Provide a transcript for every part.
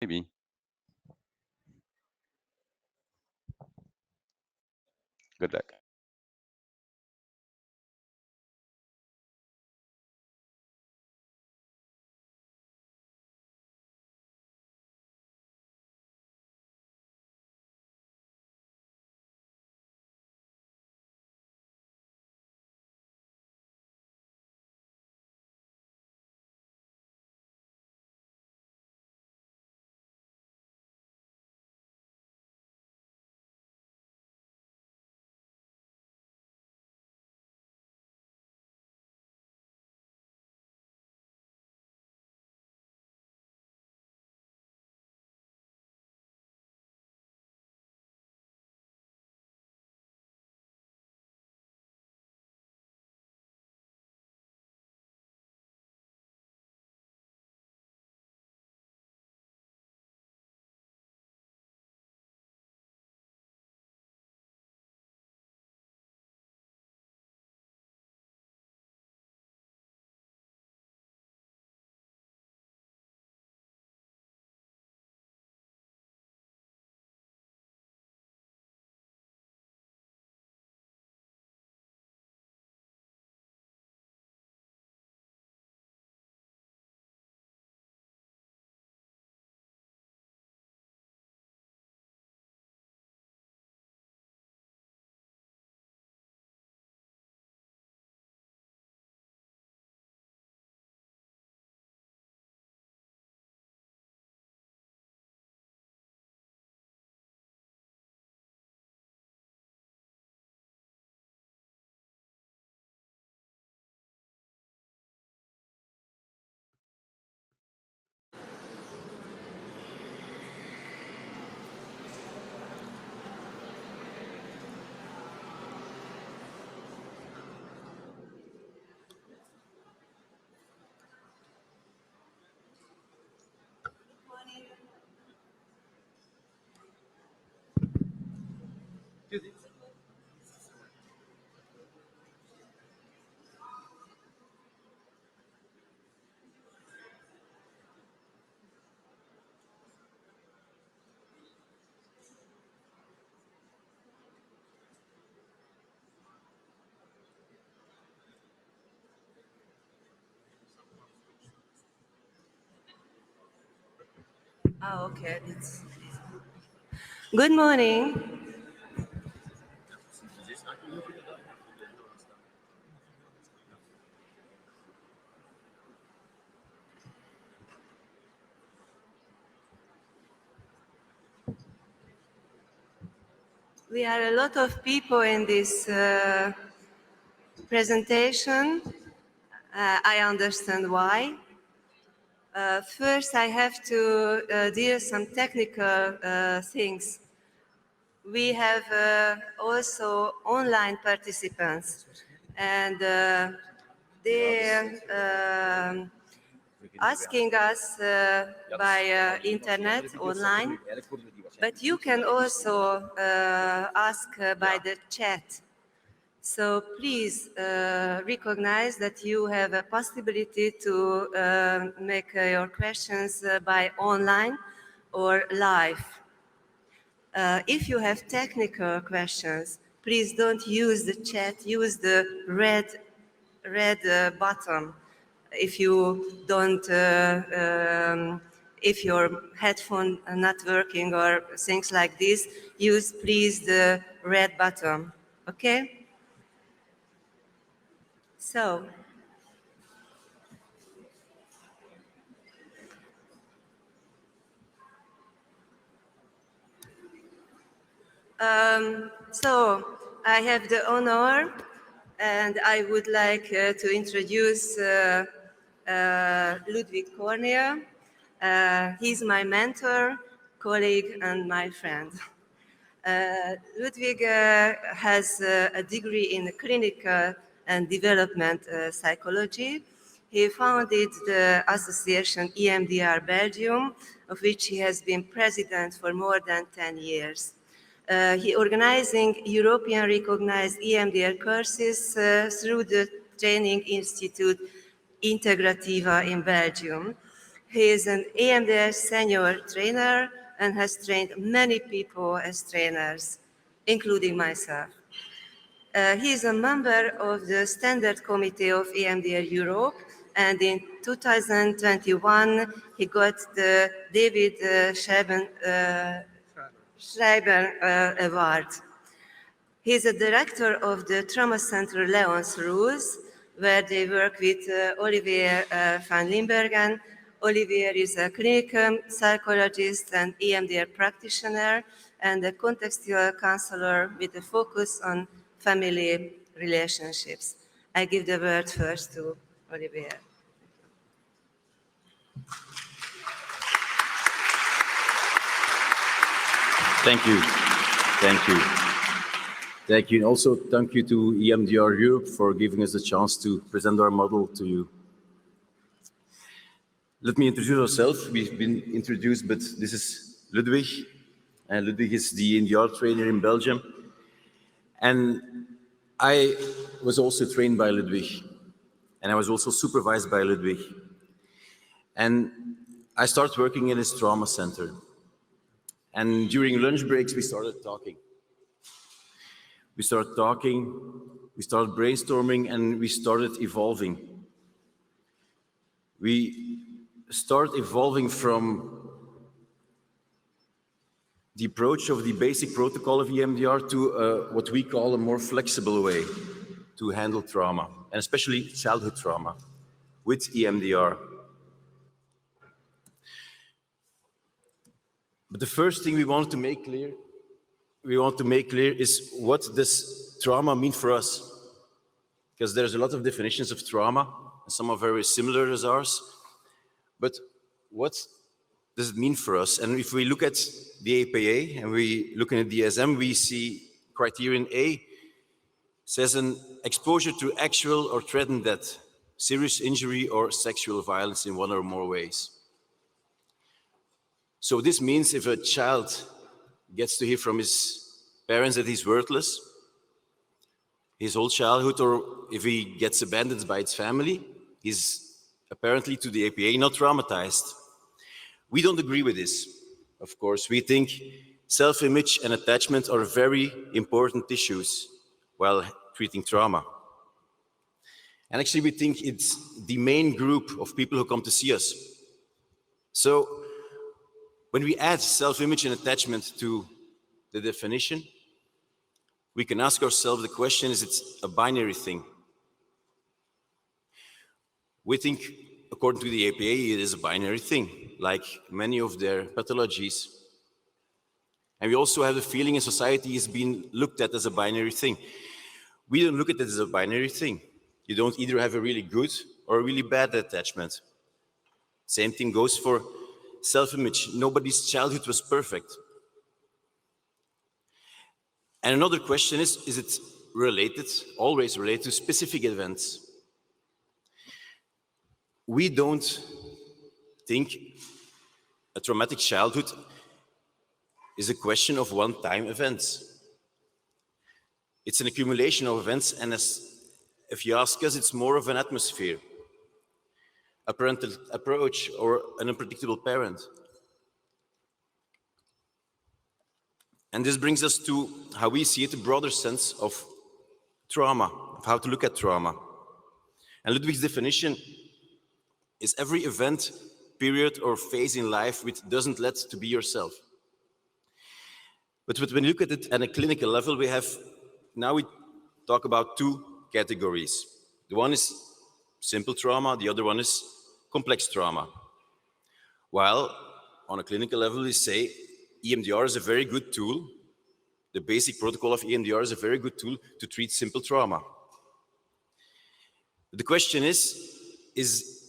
Maybe. Good luck. Oh, okay. Good morning. We are a lot of people in this presentation. I understand why. First, I have to deal some technical things. We have also online participants, and they asking us by internet online, but you can also ask by the chat. So please recognize that you have a possibility to make your questions by online or live. If you have technical questions, please don't use the chat, use the red button. If you don't, if your headphone are not working or things like this, use please the red button, okay? So, I have the honor and I would like to introduce Ludwig Cornil. He's my mentor, colleague, and my friend. Ludwig has a degree in clinical and development psychology. He founded the association EMDR Belgium, of which he has been president for more than 10 years. He organizing European recognized EMDR courses through the training institute Integrativa in Belgium. He is an EMDR senior trainer and has trained many people as trainers, including myself. He is a member of the Standard Committee of EMDR Europe, and in 2021 he got the David Schreiber Award. He is a director of the Trauma Center Leon's Rules, where they work with Olivier Van Limbergen. Olivier is a clinical psychologist and EMDR practitioner and a contextual counselor with a focus on family relationships. I give the word first to Olivier. Thank you. Thank you. Thank you. And also thank you to EMDR Europe for giving us the chance to present our model to you. Let me introduce ourselves. We've been introduced, but this is Ludwig. And Ludwig is the EMDR trainer in Belgium. And I was also trained by Ludwig. And I was also supervised by Ludwig. And I started working in his trauma center. And during lunch breaks, we started talking. We started talking, we started brainstorming, and we started evolving. We started evolving from the approach of the basic protocol of EMDR to what we call a more flexible way to handle trauma, and especially childhood trauma with EMDR. But the first thing we want to make clear is what does trauma mean for us? Because there's a lot of definitions of trauma, and some are very similar as ours. But what does it mean for us? And if we look at the APA and we look at the DSM, we see criterion A says an exposure to actual or threatened death, serious injury or sexual violence in one or more ways. So this means if a child gets to hear from his parents that he's worthless, his whole childhood, or if he gets abandoned by his family, he's apparently to the APA not traumatized. We don't agree with this, of course. We think self-image and attachment are very important issues while treating trauma. And actually we think it's the main group of people who come to see us. So when we add self-image and attachment to the definition, we can ask ourselves the question, is it a binary thing? We think, according to the APA, it is a binary thing, like many of their pathologies. And we also have the feeling in society is being looked at as a binary thing. We don't look at it as a binary thing. You don't either have a really good or a really bad attachment. Same thing goes for self-image. Nobody's childhood was perfect. And another question is it related, always related to specific events? We don't think a traumatic childhood is a question of one-time events. It's an accumulation of events, and if you ask us, it's more of an atmosphere, a parental approach, or an unpredictable parent. And this brings us to how we see it, a broader sense of trauma, of how to look at trauma. And Ludwig's definition is every event, period, or phase in life which doesn't let to be yourself. But when you look at it at a clinical level, now we talk about two categories. The one is simple trauma, the other one is complex trauma. While on a clinical level, we say EMDR is a very good tool. The basic protocol of EMDR is a very good tool to treat simple trauma. The question is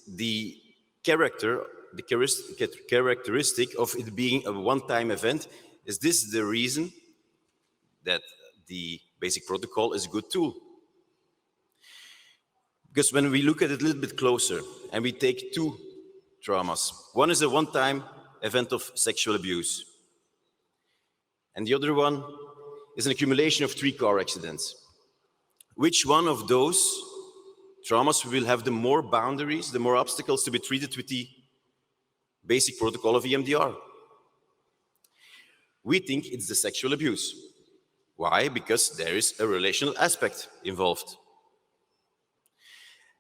the characteristic of it being a one-time event, is this the reason that the basic protocol is a good tool? Because when we look at it a little bit closer and we take two traumas, one is a one-time event of sexual abuse, and the other one is an accumulation of 3 car accidents. Which one of those traumas will have the more boundaries, the more obstacles to be treated with the basic protocol of EMDR. We think it's the sexual abuse. Why? Because there is a relational aspect involved.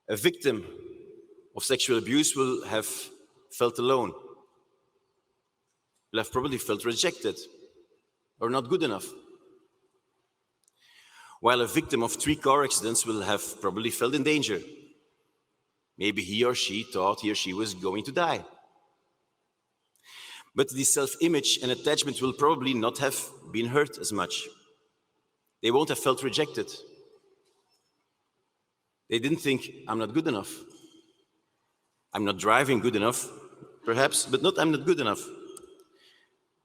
A victim of sexual abuse will have felt alone, will have probably felt rejected or not good enough. While a victim of 3 car accidents will have probably felt in danger. Maybe he or she thought he or she was going to die. But the self-image and attachment will probably not have been hurt as much. They won't have felt rejected. They didn't think, I'm not good enough. I'm not driving good enough, perhaps, but not I'm not good enough.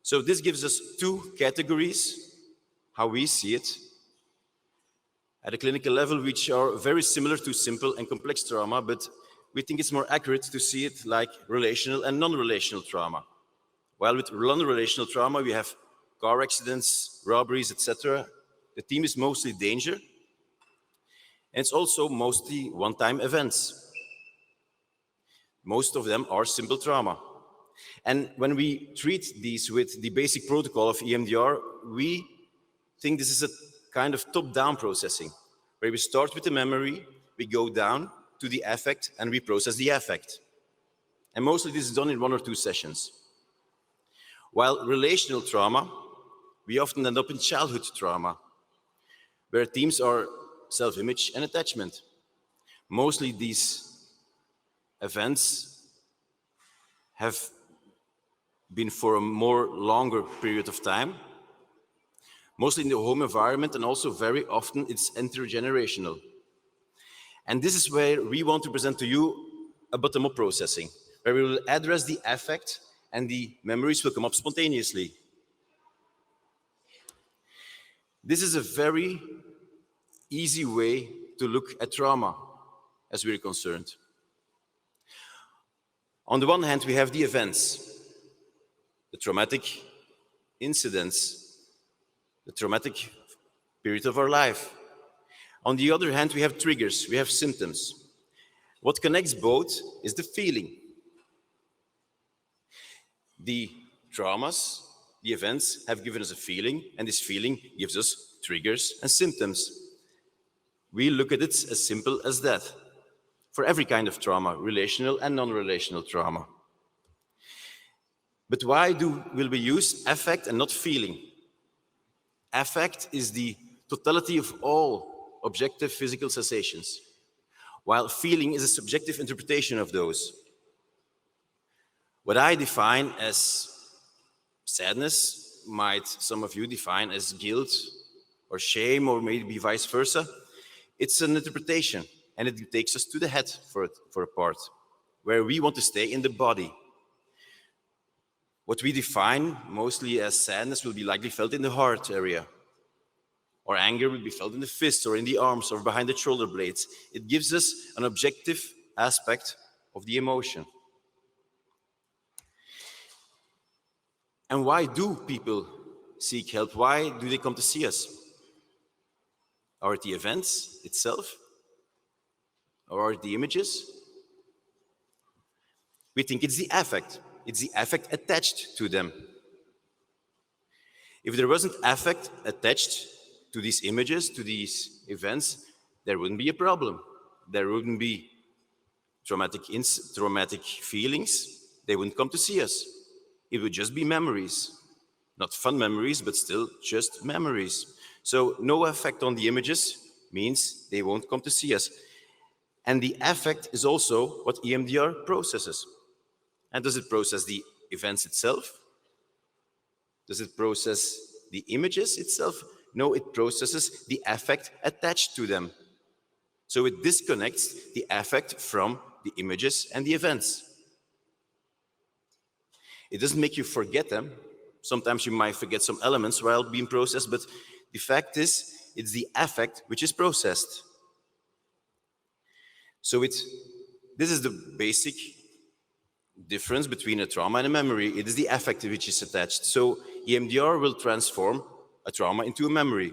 So this gives us 2 categories, how we see it, at a clinical level, which are very similar to simple and complex trauma, but we think it's more accurate to see it like relational and non-relational trauma. While with non-relational trauma, we have car accidents, robberies, etc. The theme is mostly danger, and it's also mostly one-time events. Most of them are simple trauma. And when we treat these with the basic protocol of EMDR, we think this is a kind of top-down processing, where we start with the memory, we go down to the affect, and we process the affect. And mostly this is done in 1 or 2 sessions. While relational trauma, we often end up in childhood trauma, where themes are self-image and attachment. Mostly these events have been for a more longer period of time, mostly in the home environment, and also very often it's intergenerational. And this is where we want to present to you a bottom-up processing, where we will address the affect and the memories will come up spontaneously. This is a very easy way to look at trauma, as we're concerned. On the one hand, we have the events, the traumatic incidents, the traumatic period of our life. On the other hand, we have triggers, we have symptoms. What connects both is the feeling. The traumas, the events have given us a feeling, and this feeling gives us triggers and symptoms. We look at it as simple as that. For every kind of trauma, relational and non-relational trauma. But why will we use affect and not feeling? Affect is the totality of all objective physical sensations, while feeling is a subjective interpretation of those. What I define as sadness might some of you define as guilt or shame, or maybe vice versa. It's an interpretation, and it takes us to the head for a part, where we want to stay in the body. What we define mostly as sadness will be likely felt in the heart area, or anger will be felt in the fists or in the arms or behind the shoulder blades. It gives us an objective aspect of the emotion. And why do people seek help? Why do they come to see us? Are it the events itself? Or are it the images? We think it's the affect. It's the affect attached to them. If there wasn't affect attached to these images, to these events, there wouldn't be a problem. There wouldn't be traumatic feelings. They wouldn't come to see us. It would just be memories. Not fun memories, but still just memories. So no effect on the images means they won't come to see us. And the affect is also what EMDR processes. And does it process the events itself? Does it process the images itself? No, it processes the affect attached to them. So it disconnects the affect from the images and the events. It doesn't make you forget them. Sometimes you might forget some elements while being processed, but the fact is, it's the affect which is processed. So this is the basic difference between a trauma and a memory. It is the affect which is attached. So EMDR will transform a trauma into a memory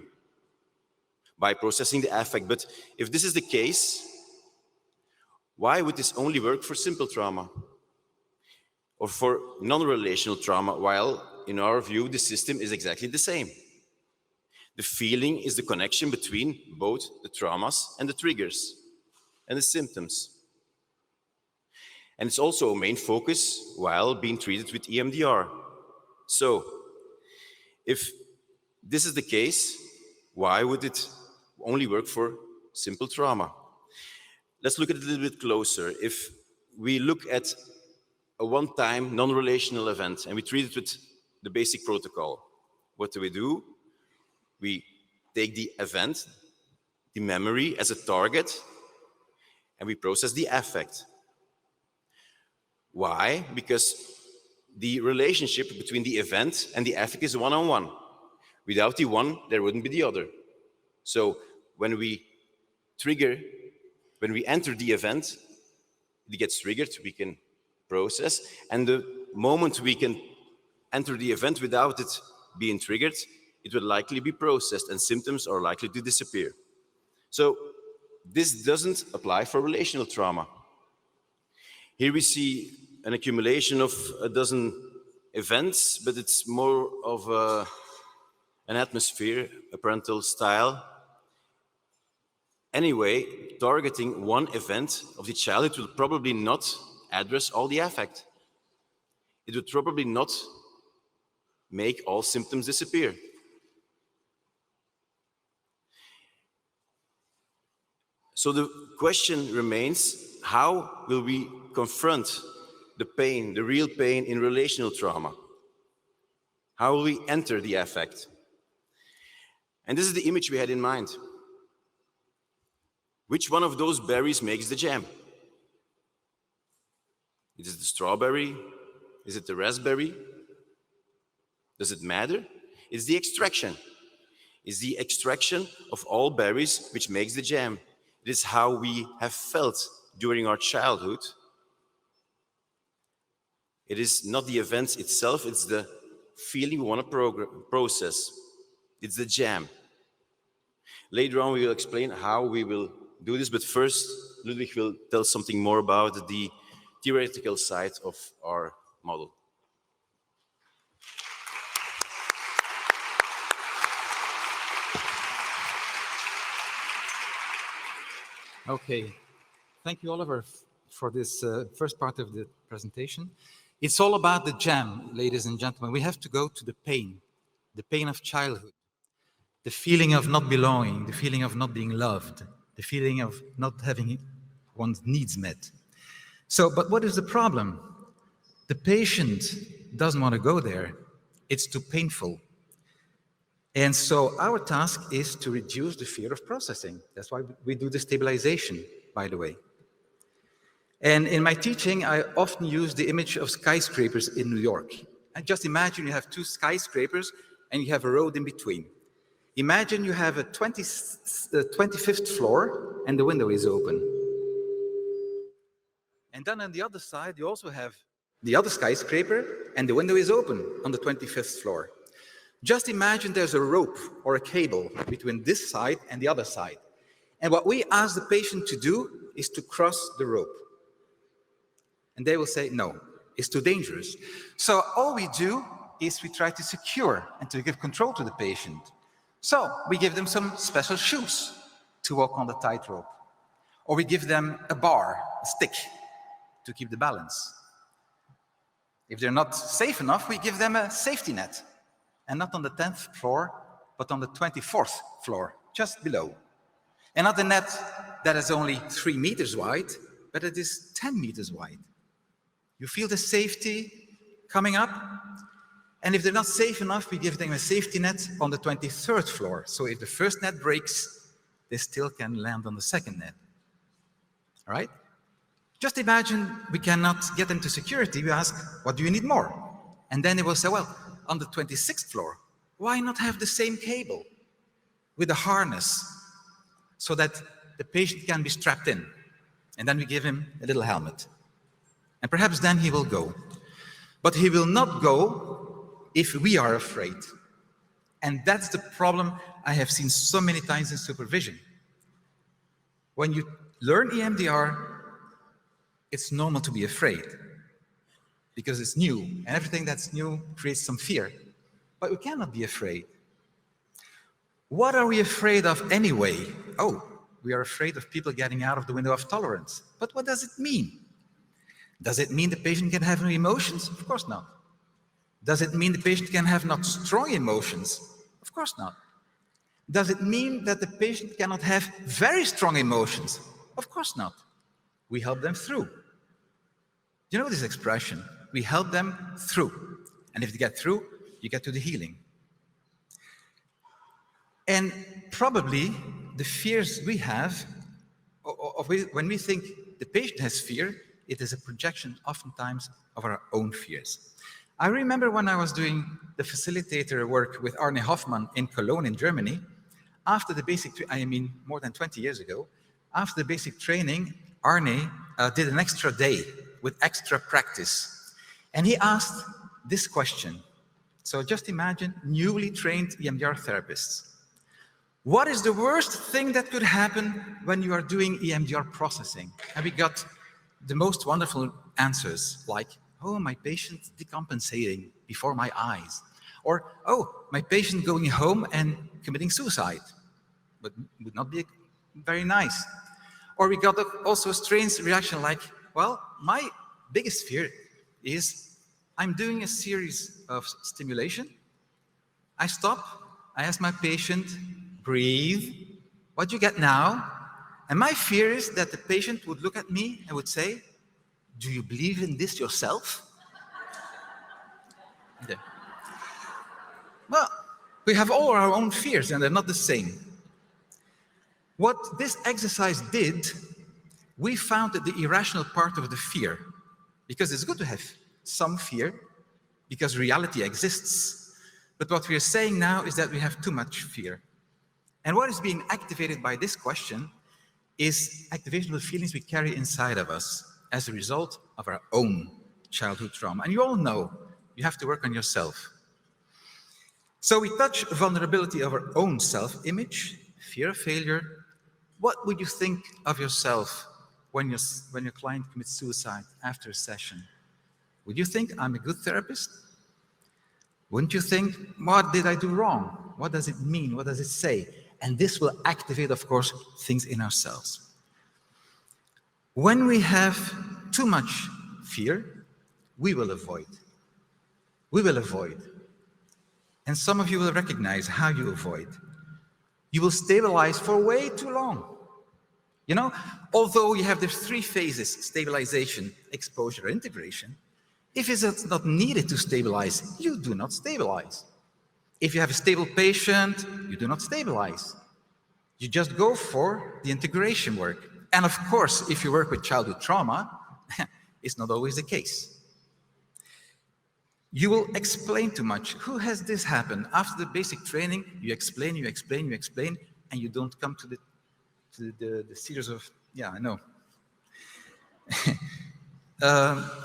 by processing the affect. But if this is the case, why would this only work for simple trauma? or for non-relational trauma, while in our view, the system is exactly the same. The feeling is the connection between both the traumas and the triggers and the symptoms. And it's also a main focus while being treated with EMDR. So, if this is the case, why would it only work for simple trauma? Let's look at it a little bit closer. If we look at a one-time non-relational event and we treat it with the basic protocol, what do? We take the event, the memory as a target, and we process the affect. Why? Because the relationship between the event and the affect is one-on-one. Without the one, there wouldn't be the other. So when we enter the event, it gets triggered, we can process, and the moment we can enter the event without it being triggered, it will likely be processed and symptoms are likely to disappear. So this doesn't apply for relational trauma. Here we see an accumulation of a dozen events, but it's more of an atmosphere, a parental style. Anyway, targeting one event of the child, it will probably not address all the affect. It would probably not make all symptoms disappear. So the question remains, how will we confront the pain, the real pain in relational trauma? How will we enter the affect? And this is the image we had in mind. Which one of those berries makes the jam? Is it the strawberry? Is it the raspberry? Does it matter? It's the extraction. It's the extraction of all berries which makes the jam. It is how we have felt during our childhood. It is not the events itself, it's the feeling we want to process. It's the jam. Later on, we will explain how we will do this, but first, Ludwig will tell something more about the theoretical side of our model. Okay, thank you, Oliver, for this first part of the presentation. It's all about the jam, ladies and gentlemen. We have to go to the pain of childhood, the feeling of not belonging, the feeling of not being loved, the feeling of not having one's needs met. So, but what is the problem? The patient doesn't want to go there. It's too painful. And so our task is to reduce the fear of processing. That's why we do the stabilization, by the way. And in my teaching, I often use the image of skyscrapers in New York. And just imagine you have two skyscrapers and you have a road in between. Imagine you have a 25th floor and the window is open. And then on the other side, you also have the other skyscraper and the window is open on the 25th floor. Just imagine there's a rope or a cable between this side and the other side. And what we ask the patient to do is to cross the rope. And they will say, no, it's too dangerous. So all we do is we try to secure and to give control to the patient. So we give them some special shoes to walk on the tightrope. Or we give them a bar, a stick, to keep the balance. If they're not safe enough, we give them a safety net. And not on the 10th floor, but on the 24th floor, just below. Another net that is only 3 meters wide, but it is 10 meters wide. You feel the safety coming up? And if they're not safe enough, we give them a safety net on the 23rd floor. So if the first net breaks, they still can land on the second net. All right? Just imagine we cannot get them to security. We ask, what do you need more? And then they will say, well, on the 26th floor, why not have the same cable with a harness so that the patient can be strapped in? And then we give him a little helmet. And perhaps then he will go. But he will not go if we are afraid. And that's the problem I have seen so many times in supervision. When you learn EMDR, it's normal to be afraid. because it's new, and everything that's new creates some fear. But we cannot be afraid. What are we afraid of anyway? Oh, we are afraid of people getting out of the window of tolerance. But what does it mean? Does it mean the patient can have no emotions? Of course not. Does it mean the patient can have not strong emotions? Of course not. Does it mean that the patient cannot have very strong emotions? Of course not. We help them through. You know this expression, we help them through. And if they get through, you get to the healing. And probably the fears we have, when we think the patient has fear, it is a projection oftentimes of our own fears. I remember when I was doing the facilitator work with Arne Hoffmann in Cologne in Germany, after the basic, more than 20 years ago, after the basic training, Arne did an extra day with extra practice. And he asked this question. So just imagine newly trained EMDR therapists. What is the worst thing that could happen when you are doing EMDR processing? And we got the most wonderful answers, like, oh, my patient decompensating before my eyes. Or, oh, my patient going home and committing suicide. But would not be very nice. Or we got also a strange reaction like, well, my biggest fear is I'm doing a series of stimulation. I stop, I ask my patient, breathe, what you get now? And my fear is that the patient would look at me and would say, do you believe in this yourself? Okay. Well, we have all our own fears and they're not the same. What this exercise did, we found that the irrational part of the fear, because it's good to have some fear, because reality exists. But what we are saying now is that we have too much fear. And what is being activated by this question is activation of the feelings we carry inside of us as a result of our own childhood trauma. And you all know you have to work on yourself. So we touch vulnerability of our own self-image, fear of failure. What would you think of yourself when your client commits suicide after a session? Would you think, I'm a good therapist? Wouldn't you think, what did I do wrong? What does it mean? What does it say? And this will activate, of course, things in ourselves. When we have too much fear, we will avoid. We will avoid. And some of you will recognize how you avoid. You will stabilize for way too long. You know, although you have the three phases, stabilization, exposure, integration, if it's not needed to stabilize, you do not stabilize. If you have a stable patient, you do not stabilize. You just go for the integration work. And of course, if you work with childhood trauma, it's not always the case. You will explain too much. Who has this happen? After the basic training, you explain, and you don't come to the series of, yeah, I know.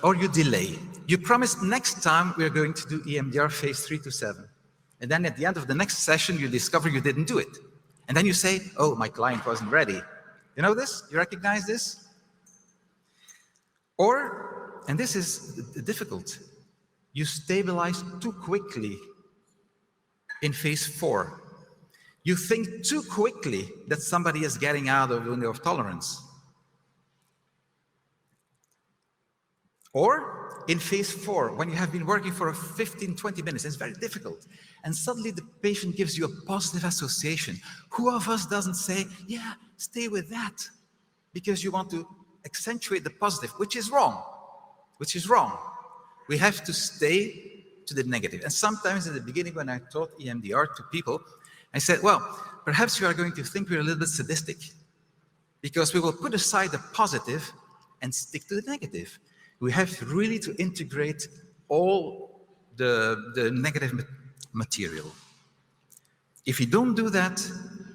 Or you delay. You promised next time we're going to do EMDR phase 3 to 7. And then at the end of the next session, you discover you didn't do it. And then you say, oh, my client wasn't ready. You know this? You recognize this? Or, and this is difficult, you stabilize too quickly in phase 4. You think too quickly that somebody is getting out of the window of tolerance. Or in phase 4, when you have been working for 15, 20 minutes, it's very difficult. And suddenly the patient gives you a positive association. Who of us doesn't say, yeah, stay with that, because you want to accentuate the positive, which is wrong, We have to stay to the negative. And sometimes in the beginning when I taught EMDR to people, I said, well, perhaps you are going to think we're a little bit sadistic, because we will put aside the positive and stick to the negative. We have really to integrate all the negative material. If you don't do that,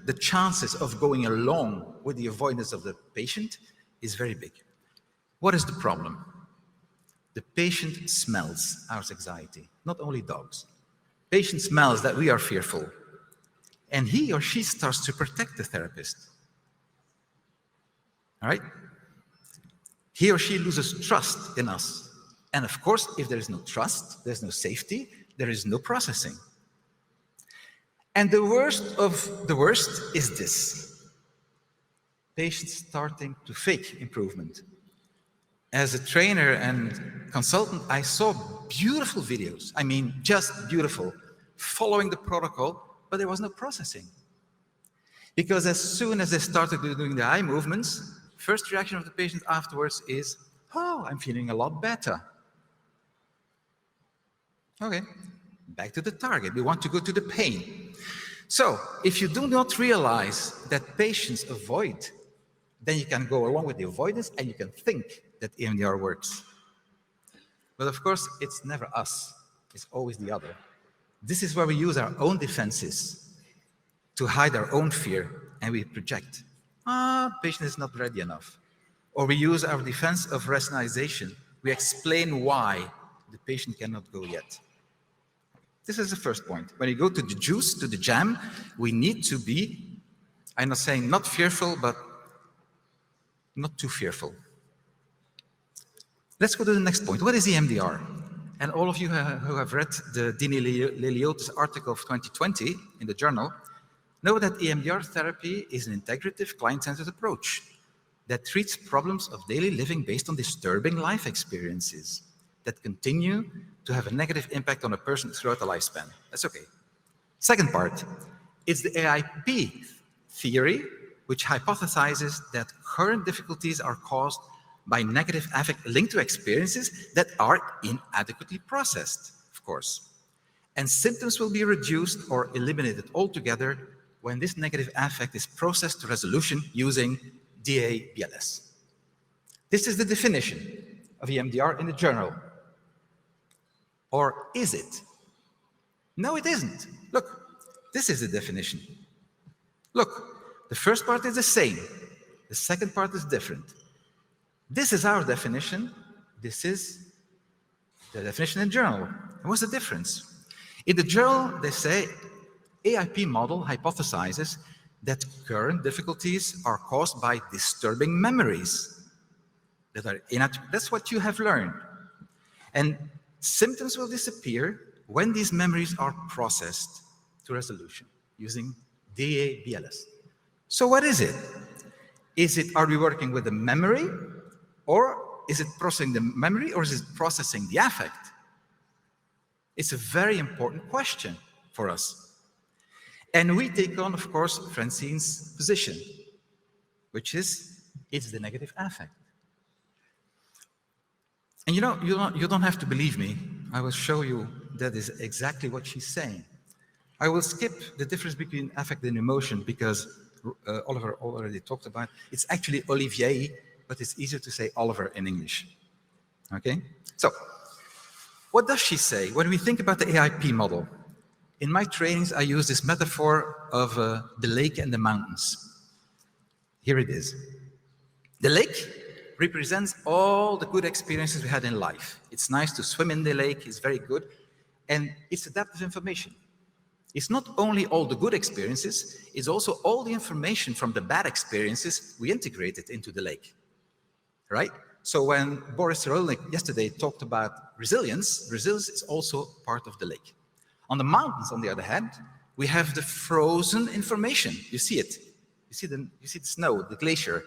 the chances of going along with the avoidance of the patient is very big. What is the problem? The patient smells our anxiety, not only dogs. Patient smells that we are fearful, and he or she starts to protect the therapist. All right? He or she loses trust in us. And of course, if there is no trust, there's no safety, there is no processing. And the worst of the worst is this: patients starting to fake improvement. As a trainer and consultant, I saw beautiful videos. I mean, just beautiful, following the protocol, but there was no processing. Because as soon as they started doing the eye movements, first reaction of the patient afterwards is, oh, I'm feeling a lot better. Okay, back to the target. We want to go to the pain. So if you do not realize that patients avoid, then you can go along with the avoidance and you can think that EMDR works. But of course, it's never us. It's always the other. This is where we use our own defenses to hide our own fear, and we project. Patient is not ready enough. Or we use our defense of rationalization. We explain why the patient cannot go yet. This is the first point. When you go to the juice, to the jam, we need to be, I'm not saying not fearful, but not too fearful. Let's go to the next point. What is EMDR? And all of you who have read the Dini Leliotis article of 2020 in the journal know that EMDR therapy is an integrative, client-centered approach that treats problems of daily living based on disturbing life experiences that continue to have a negative impact on a person throughout the lifespan. That's okay. Second part, it's the AIP theory, which hypothesizes that current difficulties are caused by negative affect linked to experiences that are inadequately processed, of course. And symptoms will be reduced or eliminated altogether when this negative affect is processed to resolution using DA-BLS. This is the definition of EMDR in the journal. Or is it? No, it isn't. Look, this is the definition. Look, the first part is the same. The second part is different. This is our definition. This is the definition in the journal. And what's the difference? In the journal, they say AIP model hypothesizes that current difficulties are caused by disturbing memories that are inadequate. That's what you have learned. And symptoms will disappear when these memories are processed to resolution using DA-BLS. So what is it? Are we working with the memory, or is it processing the memory, or is it processing the affect? It's a very important question for us. And we take on, of course, Francine's position, which is, it's the negative affect. And you know, you don't have to believe me. I will show you that is exactly what she's saying. I will skip the difference between affect and emotion because Oliver already talked about it. It's actually Olivier, but it's easier to say Oliver in English. Okay? So, what does she say? When we think about the AIP model, in my trainings, I use this metaphor of the lake and the mountains. Here it is. The lake represents all the good experiences we had in life. It's nice to swim in the lake, it's very good, and it's adaptive information. It's not only all the good experiences, it's also all the information from the bad experiences we integrated into the lake, right? So when Boris Cyrulnik yesterday talked about resilience, resilience is also part of the lake. On the mountains, on the other hand, we have the frozen information. You see it. You see the snow, the glacier.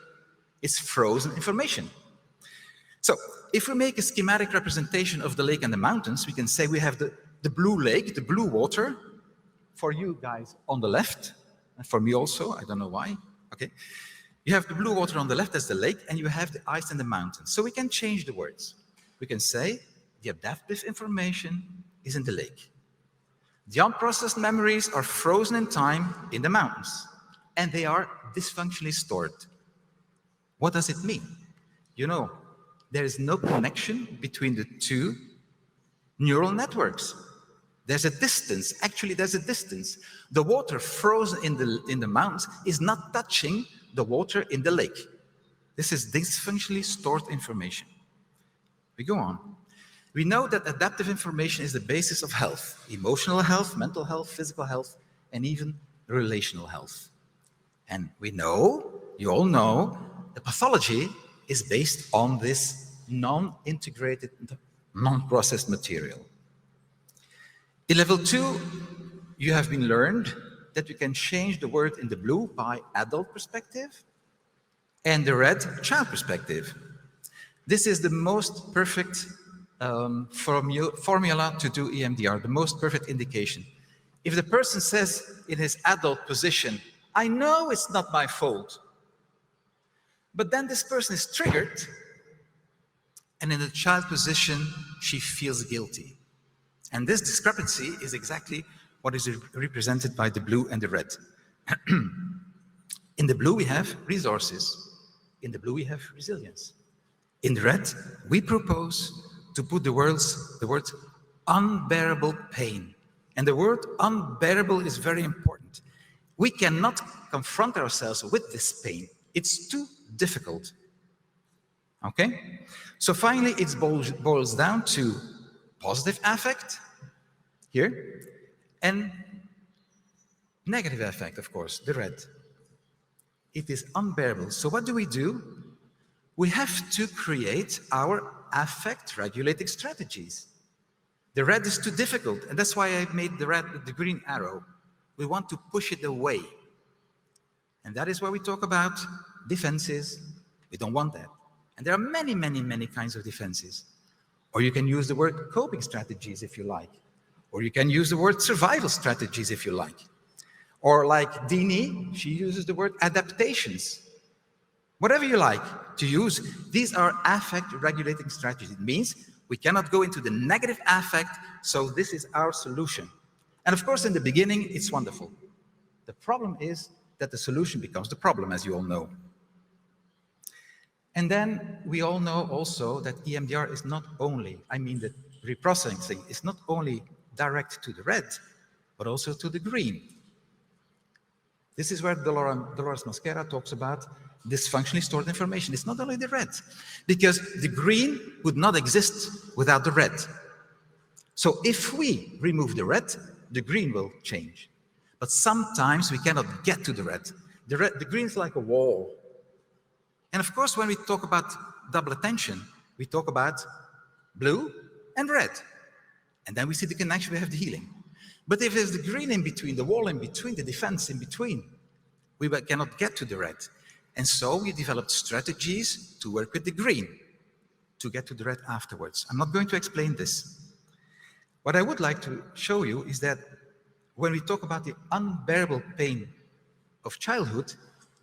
It's frozen information. So if we make a schematic representation of the lake and the mountains, we can say we have the blue lake, the blue water, for you guys on the left, and for me also, I don't know why. Okay. You have the blue water on the left as the lake, and you have the ice and the mountains. So we can change the words. We can say the adaptive information is in the lake. The unprocessed memories are frozen in time in the mountains, and they are dysfunctionally stored. What does it mean? You know, there is no connection between the two neural networks. There's a distance. Actually, there's a distance. The water frozen in the mountains is not touching the water in the lake. This is dysfunctionally stored information. We go on. We know that adaptive information is the basis of health, emotional health, mental health, physical health, and even relational health. And we know, you all know, the pathology is based on this non-integrated non-processed material. In level 2, you have been learned that you can change the word in the blue by adult perspective and the red child perspective. This is the most perfect formula to do EMDR, the most perfect indication. If the person says in his adult position, I know it's not my fault, but then this person is triggered, and in the child position, she feels guilty. And this discrepancy is exactly what is represented by the blue and the red. In the blue, we have resources. In the blue, we have resilience. In the red, we propose to put the word unbearable pain. And the word unbearable is very important. We cannot confront ourselves with this pain. It's too difficult. Okay? So finally, it boils down to positive affect here and negative affect, of course, the red. It is unbearable. So what do? We have to create our affect regulating strategies. The red is too difficult, and that's why I made the green arrow. We want to push it away. And that is why we talk about defenses. We don't want that. And there are many, many, many kinds of defenses. Or you can use the word coping strategies if you like. Or you can use the word survival strategies if you like. Or like Dini, she uses the word adaptations. Whatever you like to use, these are affect regulating strategies. It means we cannot go into the negative affect, so this is our solution. And of course, in the beginning, it's wonderful. The problem is that the solution becomes the problem, as you all know. And then we all know also that EMDR is not only, the reprocessing is not only direct to the red, but also to the green. This is where Dolores Mosquera talks about dysfunctionally stored information. It's not only the red, because the green would not exist without the red. So if we remove the red, the green will change. But sometimes we cannot get to the red. The green is like a wall. And of course, when we talk about double attention, we talk about blue and red. And then we see the connection, we have the healing. But if there's the green in between, the wall in between, the defense in between, we cannot get to the red. And so we developed strategies to work with the green, to get to the red afterwards. I'm not going to explain this. What I would like to show you is that when we talk about the unbearable pain of childhood,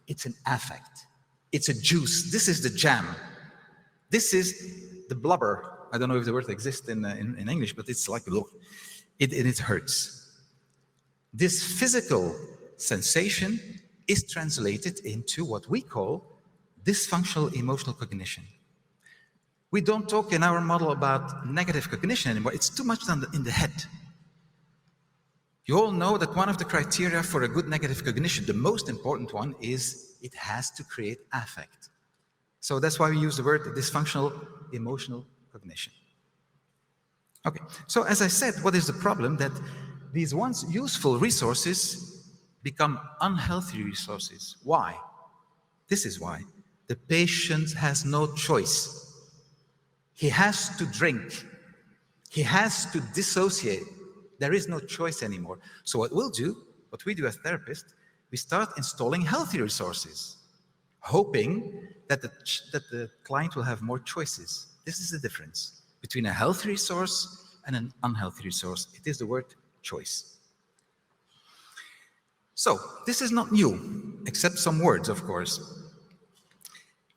it's an affect. It's a juice. This is the jam. This is the blubber. I don't know if the word exists in English, but it's like, look, it hurts. This physical sensation is translated into what we call dysfunctional emotional cognition. We don't talk in our model about negative cognition anymore. It's too much in the head. You all know that one of the criteria for a good negative cognition, the most important one, is it has to create affect. So that's why we use the word dysfunctional emotional cognition. Okay, so as I said, what is the problem? That these once useful resources become unhealthy resources. Why? This is why. The patient has no choice. He has to drink. He has to dissociate. There is no choice anymore. So what we do as therapists, we start installing healthy resources, hoping that the client will have more choices. This is the difference between a healthy resource and an unhealthy resource. It is the word choice. So this is not new, except some words, of course.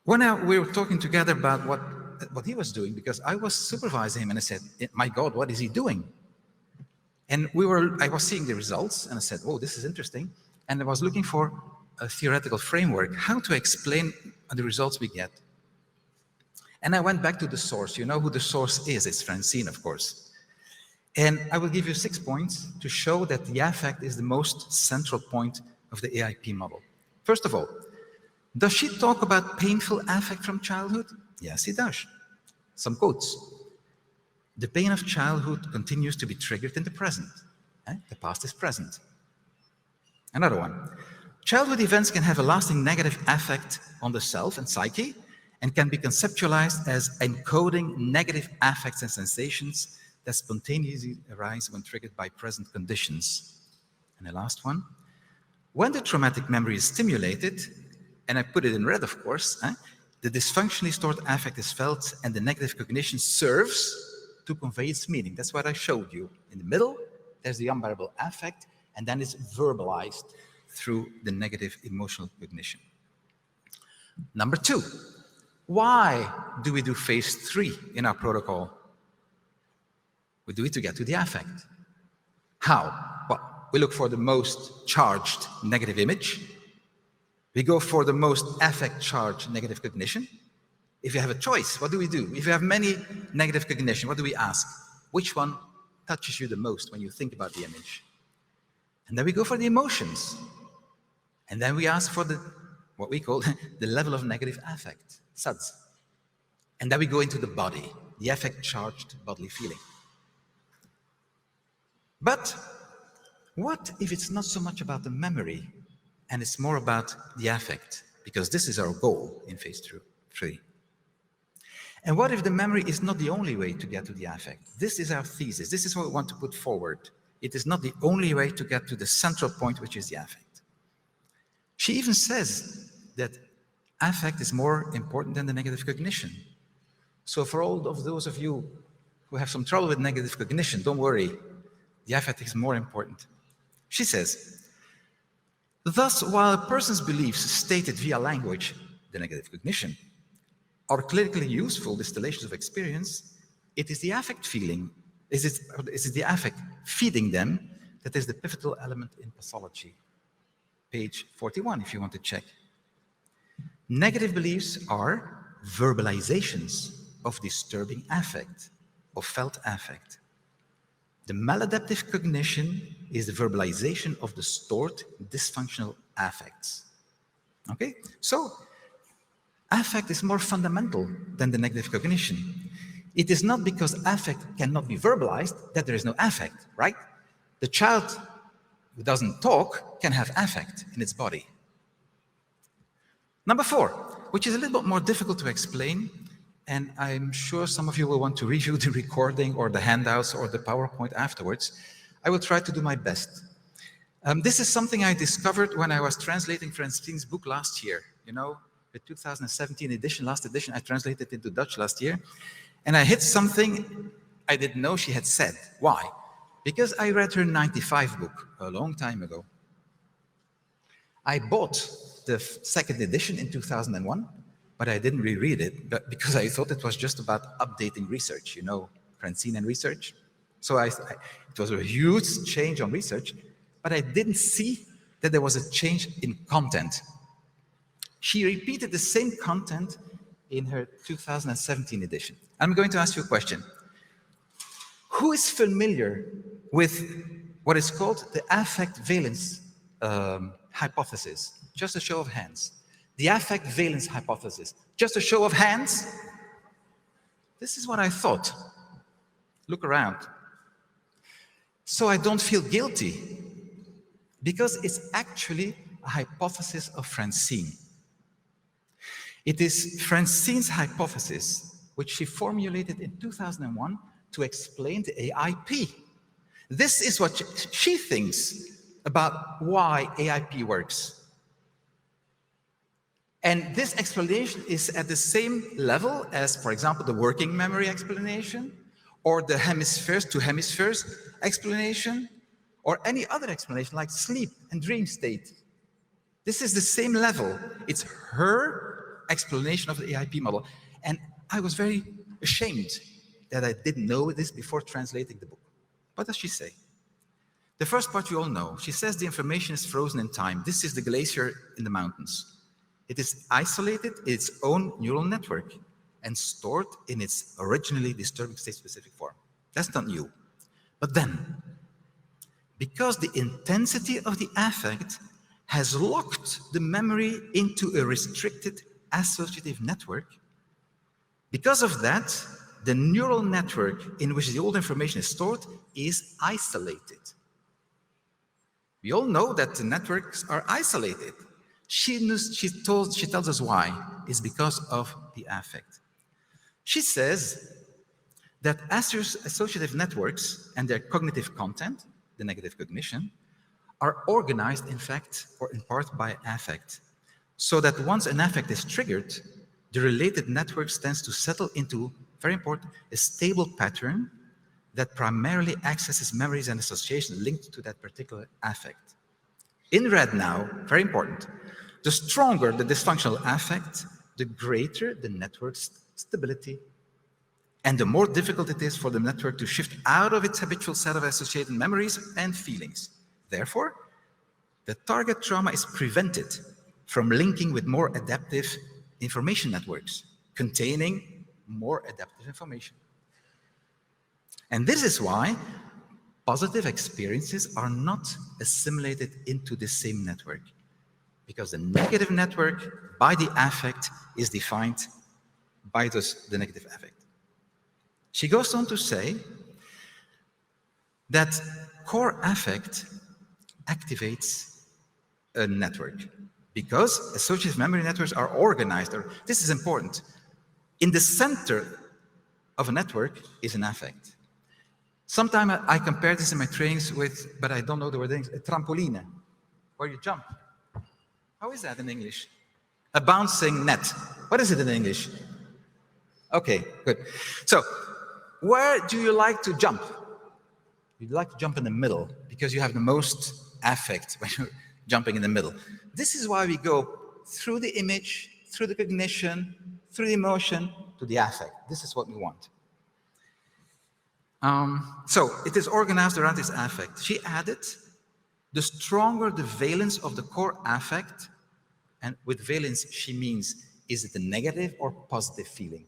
When we were talking together about what he was doing, because I was supervising him and I said, my God, what is he doing? And I was seeing the results and I said, oh, this is interesting. And I was looking for a theoretical framework, how to explain the results we get. And I went back to the source. You know who the source is. It's Francine, of course. And I will give you 6 points to show that the affect is the most central point of the AIP model. First of all, does she talk about painful affect from childhood? Yes, she does. Some quotes. The pain of childhood continues to be triggered in the present. The past is present. Another one. Childhood events can have a lasting negative effect on the self and psyche, and can be conceptualized as encoding negative affects and sensations that spontaneously arise when triggered by present conditions. And the last one, when the traumatic memory is stimulated, and I put it in red, of course, the dysfunctionally stored affect is felt and the negative cognition serves to convey its meaning. That's what I showed you. In the middle, there's the unbearable affect, and then it's verbalized through the negative emotional cognition. Number 2, why do we do phase 3 in our protocol? We do it to get to the affect. How? Well, we look for the most charged negative image. We go for the most affect-charged negative cognition. If you have a choice, what do we do? If you have many negative cognition, what do we ask? Which one touches you the most when you think about the image? And then we go for the emotions. And then we ask for what we call the level of negative affect, SUDS. And then we go into the body, the affect-charged bodily feeling. But what if it's not so much about the memory and it's more about the affect? Because this is our goal in phase 3. And what if the memory is not the only way to get to the affect? This is our thesis. This is what we want to put forward. It is not the only way to get to the central point, which is the affect. She even says that affect is more important than the negative cognition. So for all of those of you who have some trouble with negative cognition, don't worry. The affect is more important. She says, thus, while a person's beliefs stated via language, the negative cognition, are clinically useful distillations of experience, it is the affect feeling, is it the affect feeding them that is the pivotal element in pathology. Page 41, if you want to check. Negative beliefs are verbalizations of disturbing affect, of felt affect. The maladaptive cognition is the verbalization of the stored dysfunctional affects. Okay, so affect is more fundamental than the negative cognition. It is not because affect cannot be verbalized that there is no affect, right? The child who doesn't talk can have affect in its body. Number 4, which is a little bit more difficult to explain, and I'm sure some of you will want to review the recording or the handouts or the PowerPoint afterwards. I will try to do my best. This is something I discovered when I was translating Francine's book last year. You know, the 2017 edition, last edition, I translated it into Dutch last year. And I hit something I didn't know she had said. Why? Because I read her 95 book a long time ago. I bought the second edition in 2001, but I didn't reread it because I thought it was just about updating research, you know, Francine and research. So it was a huge change on research, but I didn't see that there was a change in content. She repeated the same content in her 2017 edition. I'm going to ask you a question. Who is familiar with what is called the affect valence hypothesis? Just a show of hands. The affect valence hypothesis. Just a show of hands. This is what I thought. Look around. So I don't feel guilty because it's actually a hypothesis of Francine. It is Francine's hypothesis, which she formulated in 2001 to explain the AIP. This is what she thinks about why AIP works. And this explanation is at the same level as, for example, the working memory explanation, or the hemispheres to hemispheres explanation, or any other explanation like sleep and dream state. This is the same level. It's her explanation of the AIP model. And I was very ashamed that I didn't know this before translating the book. What does she say? The first part you all know. She says the information is frozen in time. This is the glacier in the mountains. It is isolated in its own neural network and stored in its originally disturbing state-specific form. That's not new. But then, because the intensity of the affect has locked the memory into a restricted associative network, because of that, the neural network in which the old information is stored is isolated. We all know that the networks are isolated. She tells us why. It's because of the affect. She says that associative networks and their cognitive content, the negative cognition, are organized, in fact, or in part by affect. So that once an affect is triggered, the related networks tends to settle into, very important, a stable pattern that primarily accesses memories and associations linked to that particular affect. In red now, very important, the stronger the dysfunctional affect, the greater the network's stability, and the more difficult it is for the network to shift out of its habitual set of associated memories and feelings. Therefore, the target trauma is prevented from linking with more adaptive information networks containing more adaptive information. And this is why positive experiences are not assimilated into the same network, because the negative network by the affect is defined by the negative affect. She goes on to say that core affect activates a network because associative memory networks are organized. This is important. In the center of a network is an affect. Sometimes I compare this in my trainings with, but I don't know the word, a trampoline, where you jump. How is that in English? A bouncing net. What is it in English? Okay, good. So, where do you like to jump? You'd like to jump in the middle because you have the most affect when you're jumping in the middle. This is why we go through the image, through the cognition, through the emotion, to the affect. This is what we want. So it is organized around this affect. She added, the stronger the valence of the core affect, and with valence she means, is it a negative or positive feeling?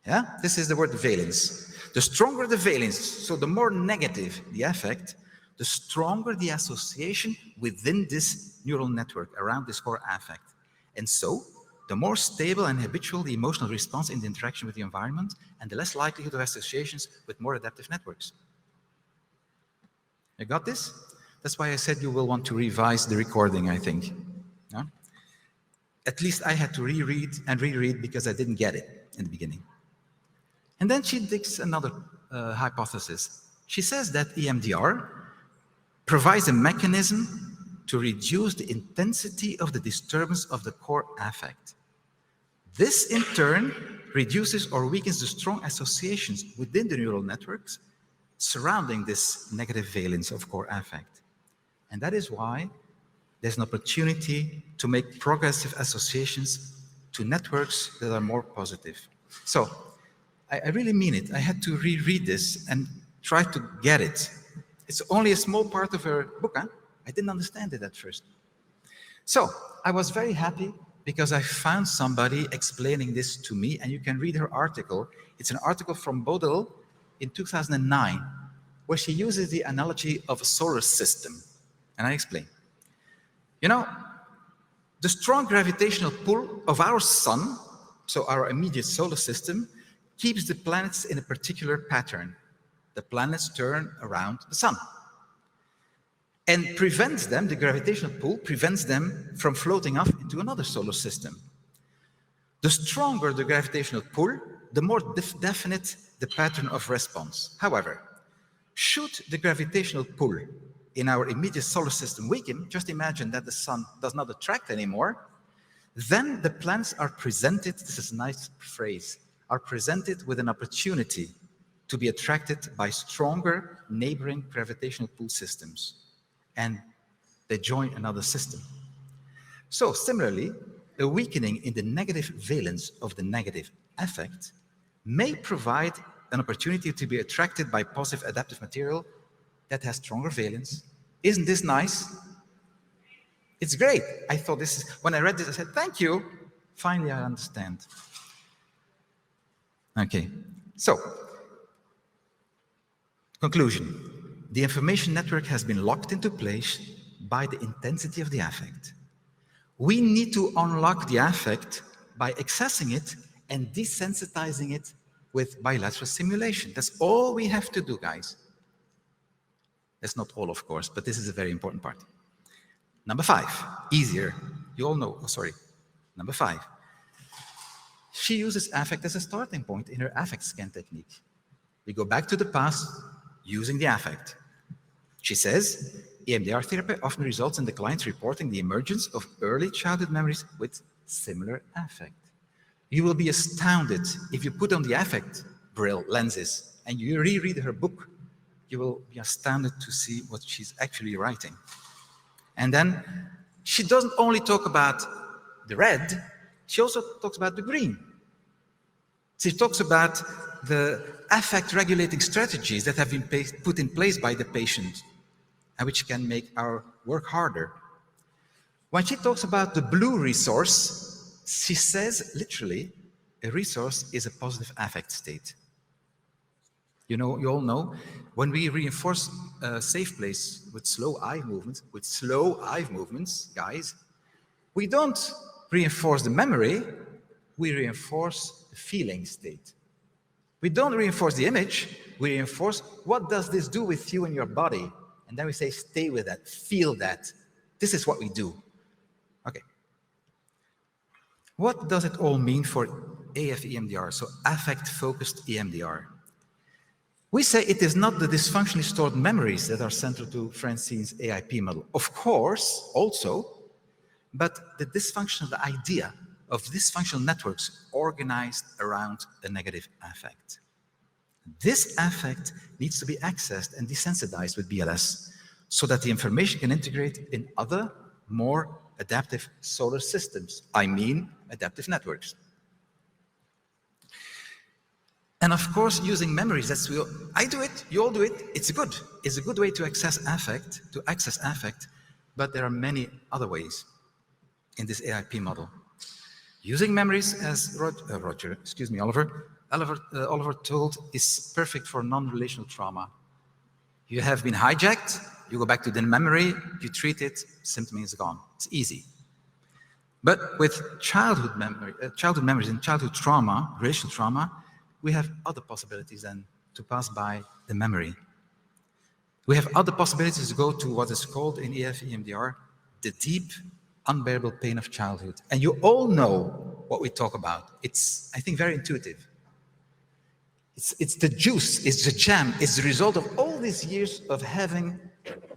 Yeah, this is the word valence. The stronger the valence, so the more negative the affect, the stronger the association within this neural network around this core affect. And so, the more stable and habitual the emotional response in the interaction with the environment, and the less likelihood of associations with more adaptive networks. You got this? That's why I said you will want to revise the recording, I think. Yeah? At least I had to reread and reread because I didn't get it in the beginning. And then she digs another hypothesis. She says that EMDR provides a mechanism to reduce the intensity of the disturbance of the core affect. This, in turn, reduces or weakens the strong associations within the neural networks surrounding this negative valence of core affect. And that is why there's an opportunity to make progressive associations to networks that are more positive. So, I really mean it. I had to reread this and try to get it. It's only a small part of her book, huh? I didn't understand it at first. So I was very happy because I found somebody explaining this to me, and you can read her article. It's an article from Bodil in 2009, where she uses the analogy of a solar system. And I explain. You know, the strong gravitational pull of our sun, so our immediate solar system, keeps the planets in a particular pattern. The planets turn around the sun. And prevents them, the gravitational pull prevents them from floating off into another solar system. The stronger the gravitational pull, the more definite the pattern of response. However, should the gravitational pull in our immediate solar system weaken, just imagine that the sun does not attract anymore, then the planets are presented, this is a nice phrase, are presented with an opportunity to be attracted by stronger neighboring gravitational pull systems. And they join another system. So similarly, a weakening in the negative valence of the negative affect may provide an opportunity to be attracted by positive adaptive material that has stronger valence. Isn't this nice? It's great. I thought this is, when I read this, I said, thank you. Finally, I understand. Okay, so, conclusion. The information network has been locked into place by the intensity of the affect. We need to unlock the affect by accessing it and desensitizing it with bilateral stimulation. That's all we have to do, guys. That's not all, of course, but this is a very important part. Number 5, easier. You all know, oh, sorry, number 5. She uses affect as a starting point in her affect scan technique. We go back to the past using the affect. She says, EMDR therapy often results in the clients reporting the emergence of early childhood memories with similar affect. You will be astounded if you put on the affect Braille lenses and you reread her book. You will be astounded to see what she's actually writing. And then she doesn't only talk about the red, she also talks about the green. She talks about the affect regulating strategies that have been put in place by the patient and which can make our work harder. When she talks about the blue resource, she says literally, a resource is a positive affect state. You know, you all know, when we reinforce a safe place with slow eye movements, guys, we don't reinforce the memory, we reinforce the feeling state. We don't reinforce the image, we reinforce what does this do with you and your body? And then we say, stay with that, feel that. This is what we do. Okay. What does it all mean for AF-EMDR, so affect-focused EMDR? We say it is not the dysfunctionally stored memories that are central to Francine's AIP model. Of course, also, but the dysfunctional idea of dysfunctional networks organized around a negative affect. This affect needs to be accessed and desensitized with BLS so that the information can integrate in other, more adaptive solar systems. I mean, adaptive networks. And of course, using memories, I do it, you all do it, it's good. It's a good way to access affect, but there are many other ways in this AIP model. Using memories, as Oliver told, is perfect for non-relational trauma. You have been hijacked, you go back to the memory, you treat it, symptom is gone. It's easy. But with childhood memories and childhood trauma, relational trauma, we have other possibilities than to pass by the memory. We have other possibilities to go to what is called in AF-EMDR, the deep, unbearable pain of childhood. And you all know what we talk about. It's, I think, very intuitive. It's the juice, it's the jam, it's the result of all these years of having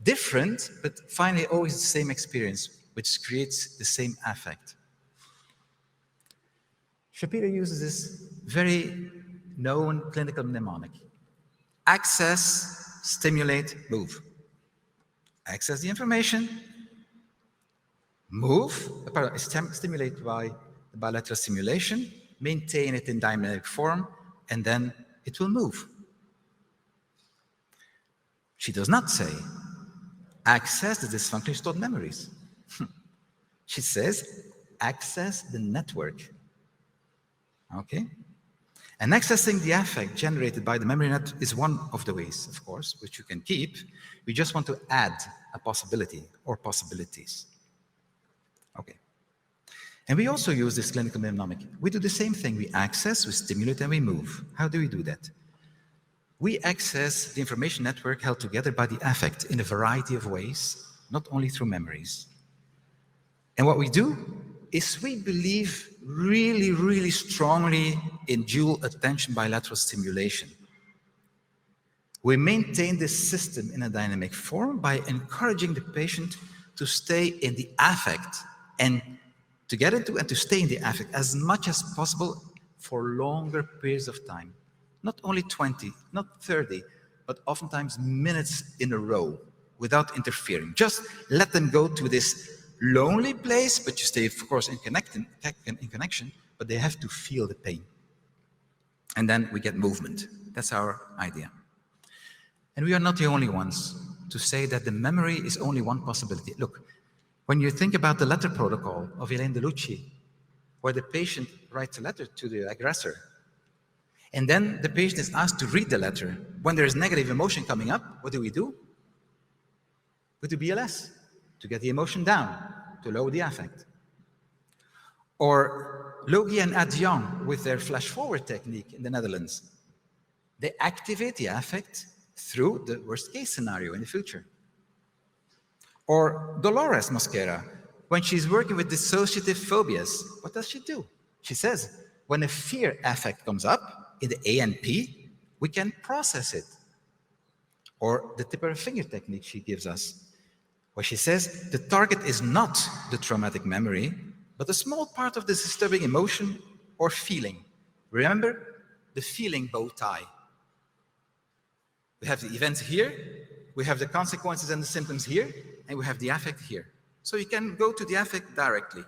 different, but finally always the same experience, which creates the same affect. Shapiro uses this very known clinical mnemonic. Access, stimulate, move. Access the information, move, stimulate by the bilateral stimulation, maintain it in dynamic form, and then it will move. She does not say, access the dysfunctionally stored memories. She says, access the network. Okay? And accessing the affect generated by the memory net is one of the ways, of course, which you can keep. We just want to add a possibility or possibilities. Okay. And we also use this clinical mnemonic. We do the same thing. We access, we stimulate, and we move. How do we do that? We access the information network held together by the affect in a variety of ways, not only through memories. And what we do is we believe really, really strongly in dual attention bilateral stimulation. We maintain this system in a dynamic form by encouraging the patient to stay in the affect and to get into and to stay in the affect as much as possible for longer periods of time. Not only 20, not 30, but oftentimes minutes in a row without interfering. Just let them go to this lonely place, but you stay, of course, in connection, but they have to feel the pain. And then we get movement. That's our idea. And we are not the only ones to say that the memory is only one possibility. Look, when you think about the letter protocol of Elaine DeLucci, where the patient writes a letter to the aggressor, and then the patient is asked to read the letter. When there is negative emotion coming up, what do? We do BLS to get the emotion down, to lower the affect. Or Logie and Adjian with their flash-forward technique in the Netherlands. They activate the affect through the worst-case scenario in the future. Or Dolores Mosquera when she's working with dissociative phobias, what does she do? She says, when a fear affect comes up in the A and P, we can process it. Or the tip of her finger technique she gives us, where she says, the target is not the traumatic memory, but a small part of the disturbing emotion or feeling. Remember the feeling bow tie. We have the event here, we have the consequences and the symptoms here, and we have the affect here. So you can go to the affect directly.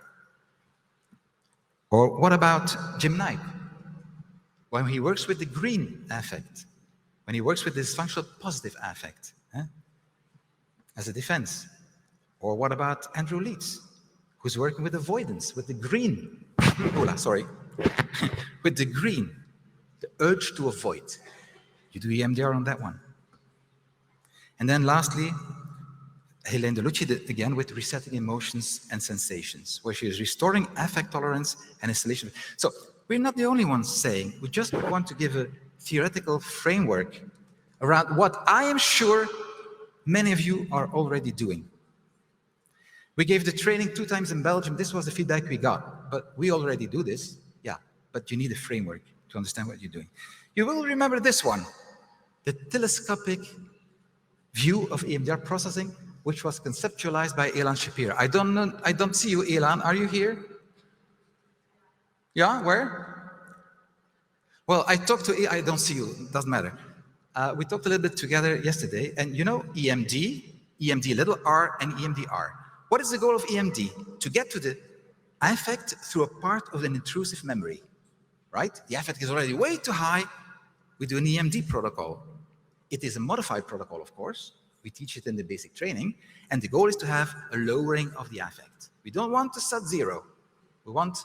Or what about Jim Knight? When he works with the green affect, when he works with the dysfunctional positive affect, as a defense. Or what about Andrew Leeds, who's working with avoidance, with the green, with the green, the urge to avoid. You do EMDR on that one. And then lastly, Helene DeLucci, again, with resetting emotions and sensations, where she is restoring affect tolerance and installation. So we're not the only ones saying, we just want to give a theoretical framework around what I am sure many of you are already doing. We gave the training 2 times in Belgium. This was the feedback we got. But we already do this. Yeah, but you need a framework to understand what you're doing. You will remember this one, the telescopic view of EMDR processing, which was conceptualized by Elan Shapir. I don't see you, Elan. Are you here? Yeah, where? Well, I don't see you. It doesn't matter. We talked a little bit together yesterday, and you know EMD, EMD little r, and EMDR. What is the goal of EMD? To get to the affect through a part of an intrusive memory, right? The affect is already way too high. We do an EMD protocol. It is a modified protocol, of course. We teach it in the basic training, and the goal is to have a lowering of the affect. We don't want to set 0. We want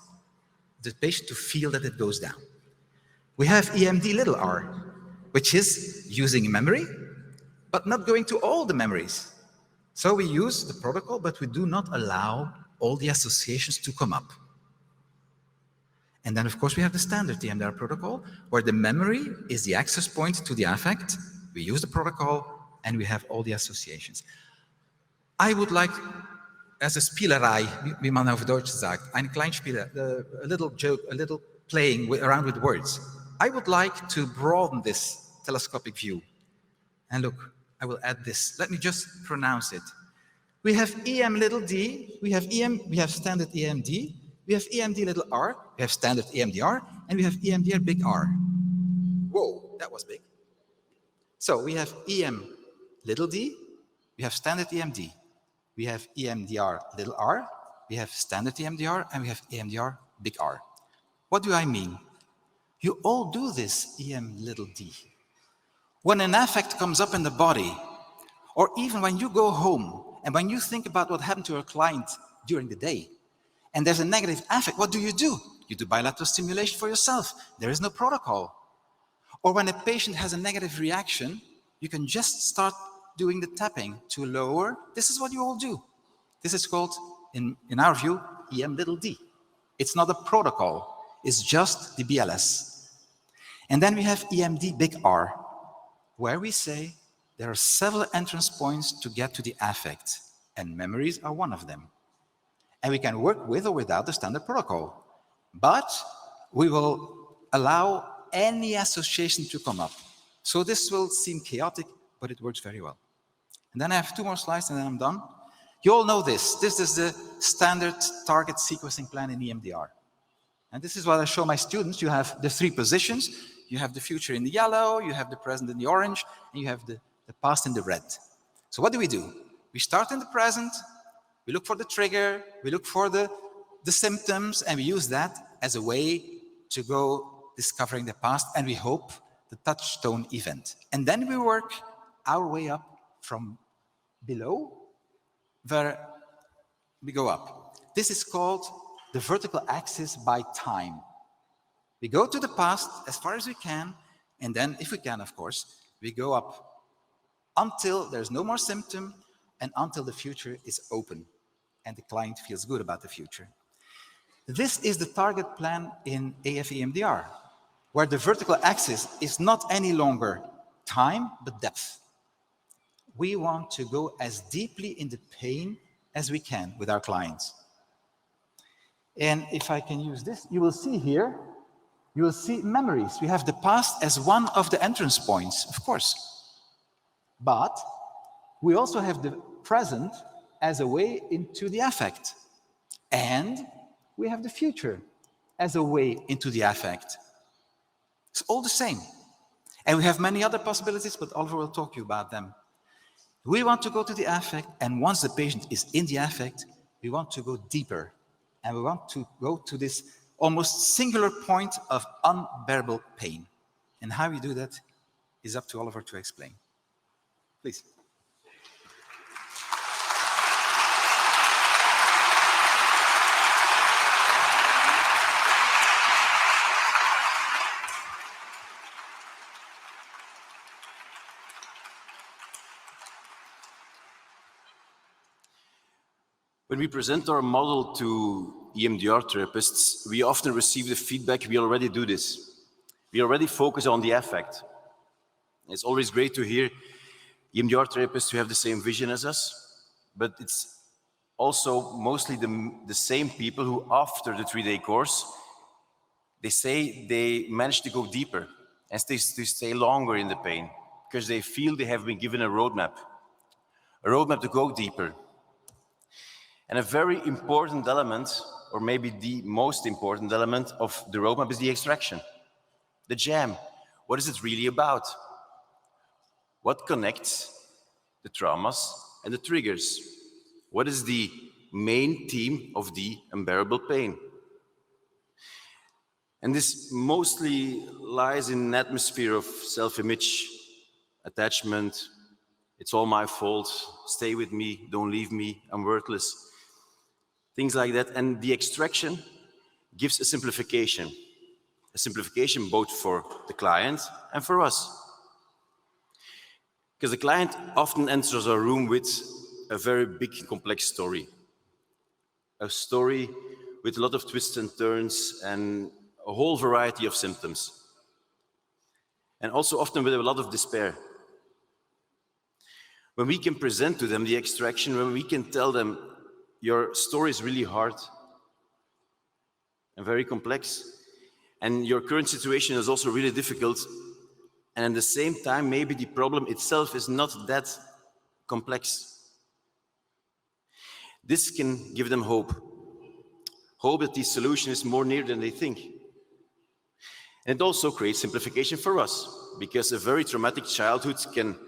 the patient to feel that it goes down. We have EMD little r, which is using memory, but not going to all the memories. So we use the protocol, but we do not allow all the associations to come up. And then, of course, we have the standard EMDR protocol, where the memory is the access point to the affect. We use the protocol, and we have all the associations. I would like, as a Spielerei, wie man auf Deutsch sagt, ein Kleinspieler, a little joke, a little playing around with words. I would like to broaden this telescopic view. And look, I will add this. Let me just pronounce it. We have EM little d, we have standard EMD, we have EMD little r, we have standard EMDR, and we have EMDR big R. Whoa, that was big. So we have EM little d, we have standard EMD, we have EMDR little r, we have standard EMDR, and we have EMDR big R. What do I mean? You all do this EM little d. When an affect comes up in the body, or even when you go home, and when you think about what happened to your client during the day, and there's a negative affect, what do? You do bilateral stimulation for yourself. There is no protocol. Or when a patient has a negative reaction, you can just start doing the tapping to lower. This is what you all do. This is called, in our view, EM little d. It's not a protocol. It's just the BLS. And then we have EMD big R, where we say there are several entrance points to get to the affect, and memories are one of them. And we can work with or without the standard protocol, but we will allow any association to come up. So this will seem chaotic, but it works very well. And then I have 2 more slides and then I'm done. You all know this. This is the standard target sequencing plan in EMDR. And this is what I show my students. You have the 3 positions. You have the future in the yellow, you have the present in the orange, and you have the past in the red. So what do? We start in the present, we look for the trigger, we look for the symptoms, and we use that as a way to go discovering the past, and we hope the touchstone event. And then we work our way up from below, where we go up. This is called the vertical axis by time. We go to the past as far as we can, and then, if we can, of course, we go up until there's no more symptom and until the future is open and the client feels good about the future. This is the target plan in AF-EMDR, where the vertical axis is not any longer time, but depth. We want to go as deeply in the pain as we can with our clients. And if I can use this, you will see here, you will see memories. We have the past as one of the entrance points, of course. But we also have the present as a way into the affect. And we have the future as a way into the affect. It's all the same. And we have many other possibilities, but Oliver will talk to you about them. We want to go to the affect, and once the patient is in the affect, we want to go deeper. And we want to go to this almost singular point of unbearable pain. And how we do that is up to Oliver to explain. Please. When we present our model to EMDR therapists, we often receive the feedback, we already do this. We already focus on the affect. It's always great to hear EMDR therapists who have the same vision as us, but it's also mostly the same people who, after the 3-day course, they say they manage to go deeper and to stay longer in the pain because they feel they have been given a roadmap to go deeper. And a very important element, or maybe the most important element of the roadmap, is the extraction, the jam. What is it really about? What connects the traumas and the triggers? What is the main theme of the unbearable pain? And this mostly lies in an atmosphere of self-image, attachment, it's all my fault, stay with me, don't leave me, I'm worthless. Things like that. And the extraction gives a simplification both for the client and for us. Because the client often enters our room with a very big, complex story. A story with a lot of twists and turns and a whole variety of symptoms. And also often with a lot of despair. When we can present to them the extraction, when we can tell them, your story is really hard and very complex, and your current situation is also really difficult, and at the same time, maybe the problem itself is not that complex. This can give them hope that the solution is more near than they think. And it also creates simplification for us, because a very traumatic childhood can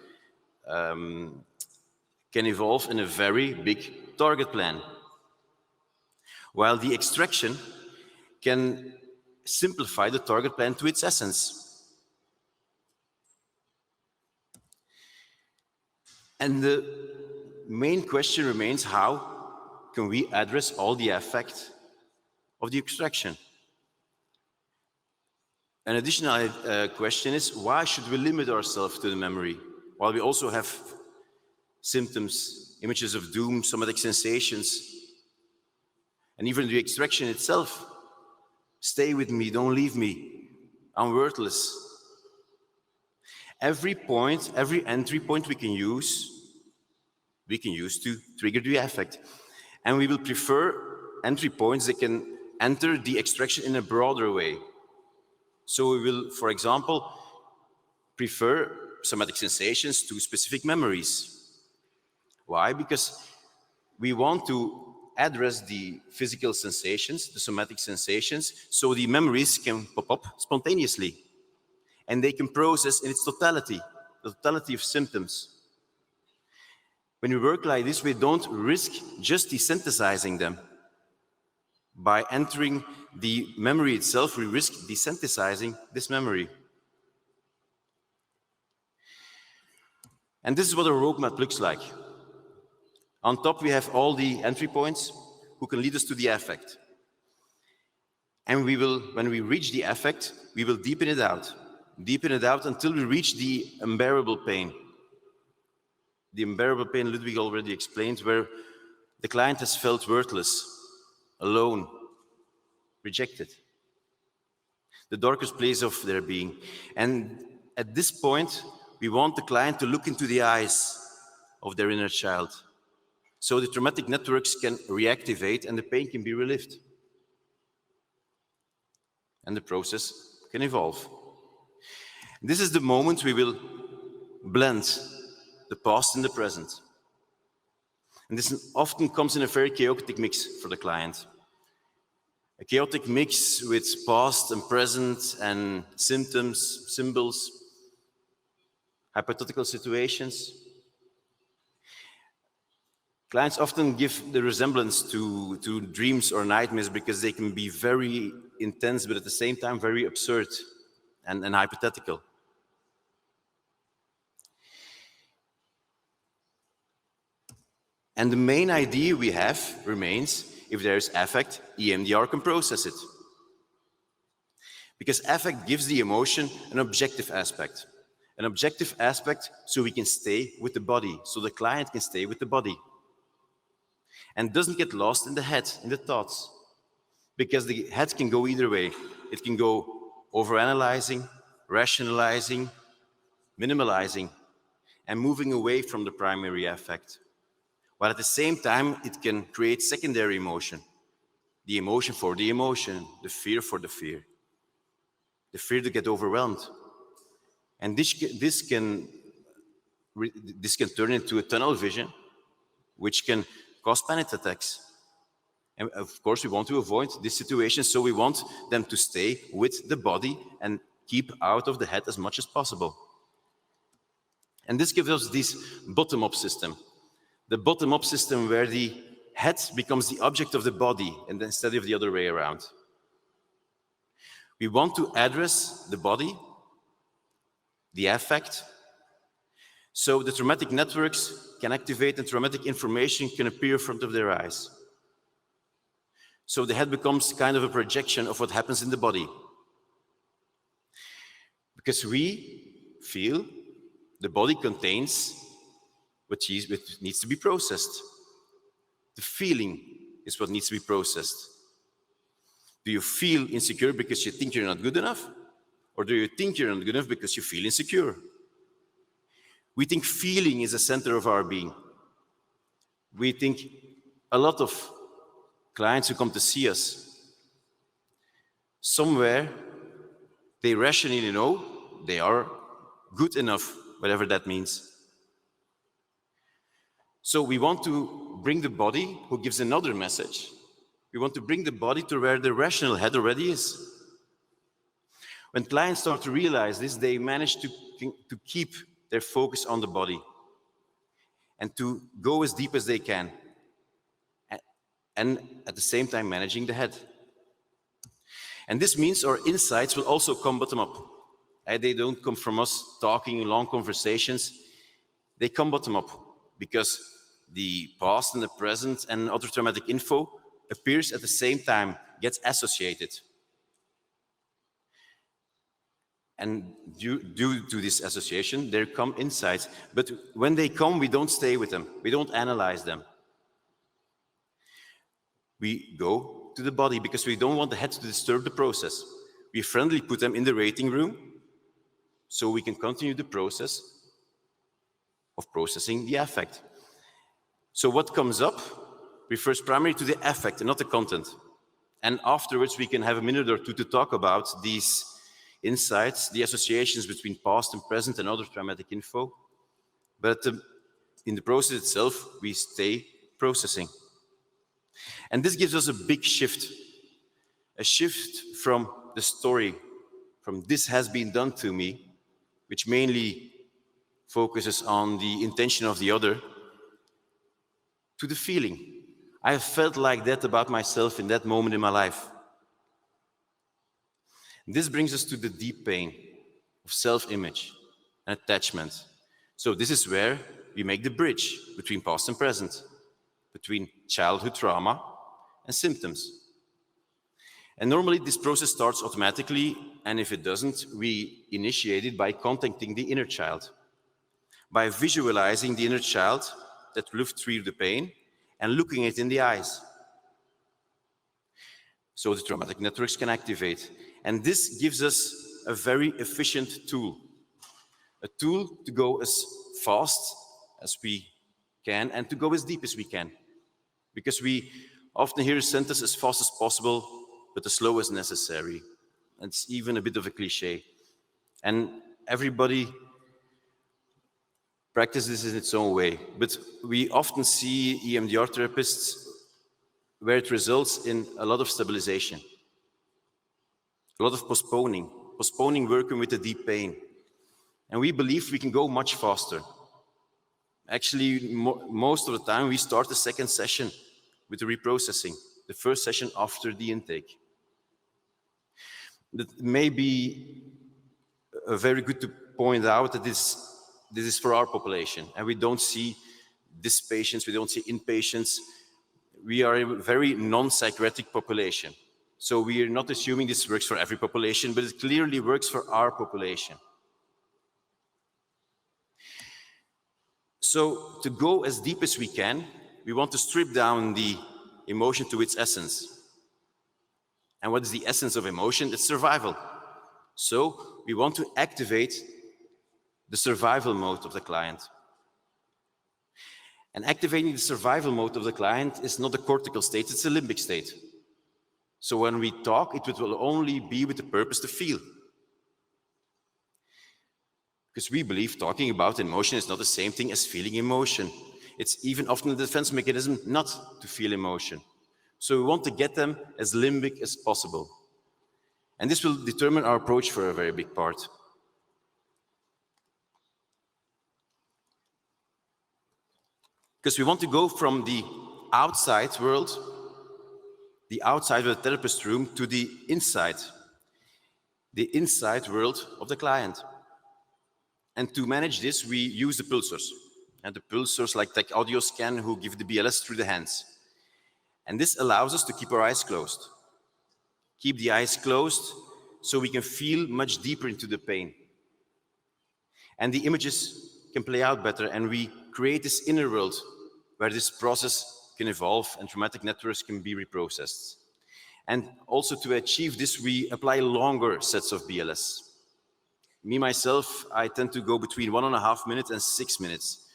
evolve in a very big target plan, while the extraction can simplify the target plan to its essence. And the main question remains, how can we address all the effect of the extraction? An additional question is, why should we limit ourselves to the memory, while we also have symptoms, images of doom, somatic sensations, and even the extraction itself? Stay with me, don't leave me, I'm worthless. Every point, every entry point we can use to trigger the affect. And we will prefer entry points that can enter the extraction in a broader way. So we will, for example, prefer somatic sensations to specific memories. Why? Because we want to address the physical sensations, the somatic sensations, so the memories can pop up spontaneously. And they can process in its totality, the totality of symptoms. When we work like this, we don't risk just desynthesizing them. By entering the memory itself, we risk desynthesizing this memory. And this is what a roadmap looks like. On top, we have all the entry points who can lead us to the affect. And we will, when we reach the affect, we will deepen it out until we reach the unbearable pain. The unbearable pain Ludwig already explained, where the client has felt worthless, alone, rejected. The darkest place of their being. And at this point, we want the client to look into the eyes of their inner child, so the traumatic networks can reactivate and the pain can be relieved. and the process can evolve. This is the moment we will blend the past and the present. And this often comes in a very chaotic mix for the client. A chaotic mix with past and present and symptoms, symbols, hypothetical situations. Clients often give the resemblance to dreams or nightmares because they can be very intense, but at the same time very absurd and hypothetical. And the main idea we have remains, if there is affect, EMDR can process it. Because affect gives the emotion an objective aspect. An objective aspect so we can stay with the body, so the client can stay with the body. And doesn't get lost in the head, in the thoughts. Because the head can go either way. It can go overanalyzing, rationalizing, minimalizing, and moving away from the primary affect. While at the same time, it can create secondary emotion. The emotion for the emotion, the fear for the fear. The fear to get overwhelmed. And this can turn into a tunnel vision, which can cause panic attacks. And of course, we want to avoid this situation, so we want them to stay with the body and keep out of the head as much as possible. And this gives us this bottom-up system. The bottom-up system where the head becomes the object of the body and instead of the other way around. We want to address the body, the affect, so the traumatic networks can activate and traumatic information can appear in front of their eyes. So the head becomes kind of a projection of what happens in the body. Because we feel the body contains what needs to be processed. The feeling is what needs to be processed. Do you feel insecure because you think you're not good enough? Or do you think you're not good enough because you feel insecure? We think feeling is the center of our being. We think a lot of clients who come to see us, somewhere they rationally know they are good enough, whatever that means. So we want to bring the body, who gives another message. We want to bring the body to where the rational head already is. When clients start to realize this, they manage to keep their focus on the body and to go as deep as they can. And at the same time managing the head. And this means our insights will also come bottom up. They don't come from us talking long conversations. They come bottom up because the past and the present and other traumatic info appears at the same time, gets associated. And due to this association, there come insights. But when they come, we don't stay with them. We don't analyze them. We go to the body because we don't want the head to disturb the process. We friendly put them in the waiting room so we can continue the process of processing the affect. So what comes up refers primarily to the affect and not the content. And afterwards, we can have a minute or two to talk about these insights, the associations between past and present and other traumatic info. But in the process itself, we stay processing. And this gives us a big shift. A shift from the story, from this has been done to me, which mainly focuses on the intention of the other, to the feeling. I have felt like that about myself in that moment in my life. This brings us to the deep pain of self-image and attachment. So this is where we make the bridge between past and present, between childhood trauma and symptoms. And normally this process starts automatically, and if it doesn't, we initiate it by contacting the inner child, by visualizing the inner child that lived through the pain and looking it in the eyes. So the traumatic networks can activate. And this gives us a very efficient tool. A tool to go as fast as we can and to go as deep as we can. Because we often hear a sentence as fast as possible, but as slow as necessary. It's even a bit of a cliche. And everybody practices in its own way. But we often see EMDR therapists where it results in a lot of stabilization, a lot of postponing working with the deep pain. And we believe we can go much faster. Actually, most of the time, we start the second session with the reprocessing, the first session after the intake. That may be very good to point out that this is for our population, and we don't see these patients, we don't see inpatients. We are a very non-psychiatric population. So we are not assuming this works for every population, but it clearly works for our population. So to go as deep as we can, we want to strip down the emotion to its essence. And what is the essence of emotion? It's survival. So we want to activate the survival mode of the client. And activating the survival mode of the client is not a cortical state, it's a limbic state. So when we talk, it will only be with the purpose to feel. Because we believe talking about emotion is not the same thing as feeling emotion. It's even often a defense mechanism not to feel emotion. So we want to get them as limbic as possible. And this will determine our approach for a very big part. Because we want to go from the outside world, the outside of the therapist room, to the inside world of the client. And to manage this, we use the pulsars. And the pulsars, like tech audio scan, who give the BLS through the hands. And this allows us to keep our eyes closed. Keep the eyes closed so we can feel much deeper into the pain. And the images can play out better, and we create this inner world where this process can evolve and traumatic networks can be reprocessed. And also to achieve this, we apply longer sets of BLS. Me, myself, I tend to go between 1.5 minutes and 6 minutes,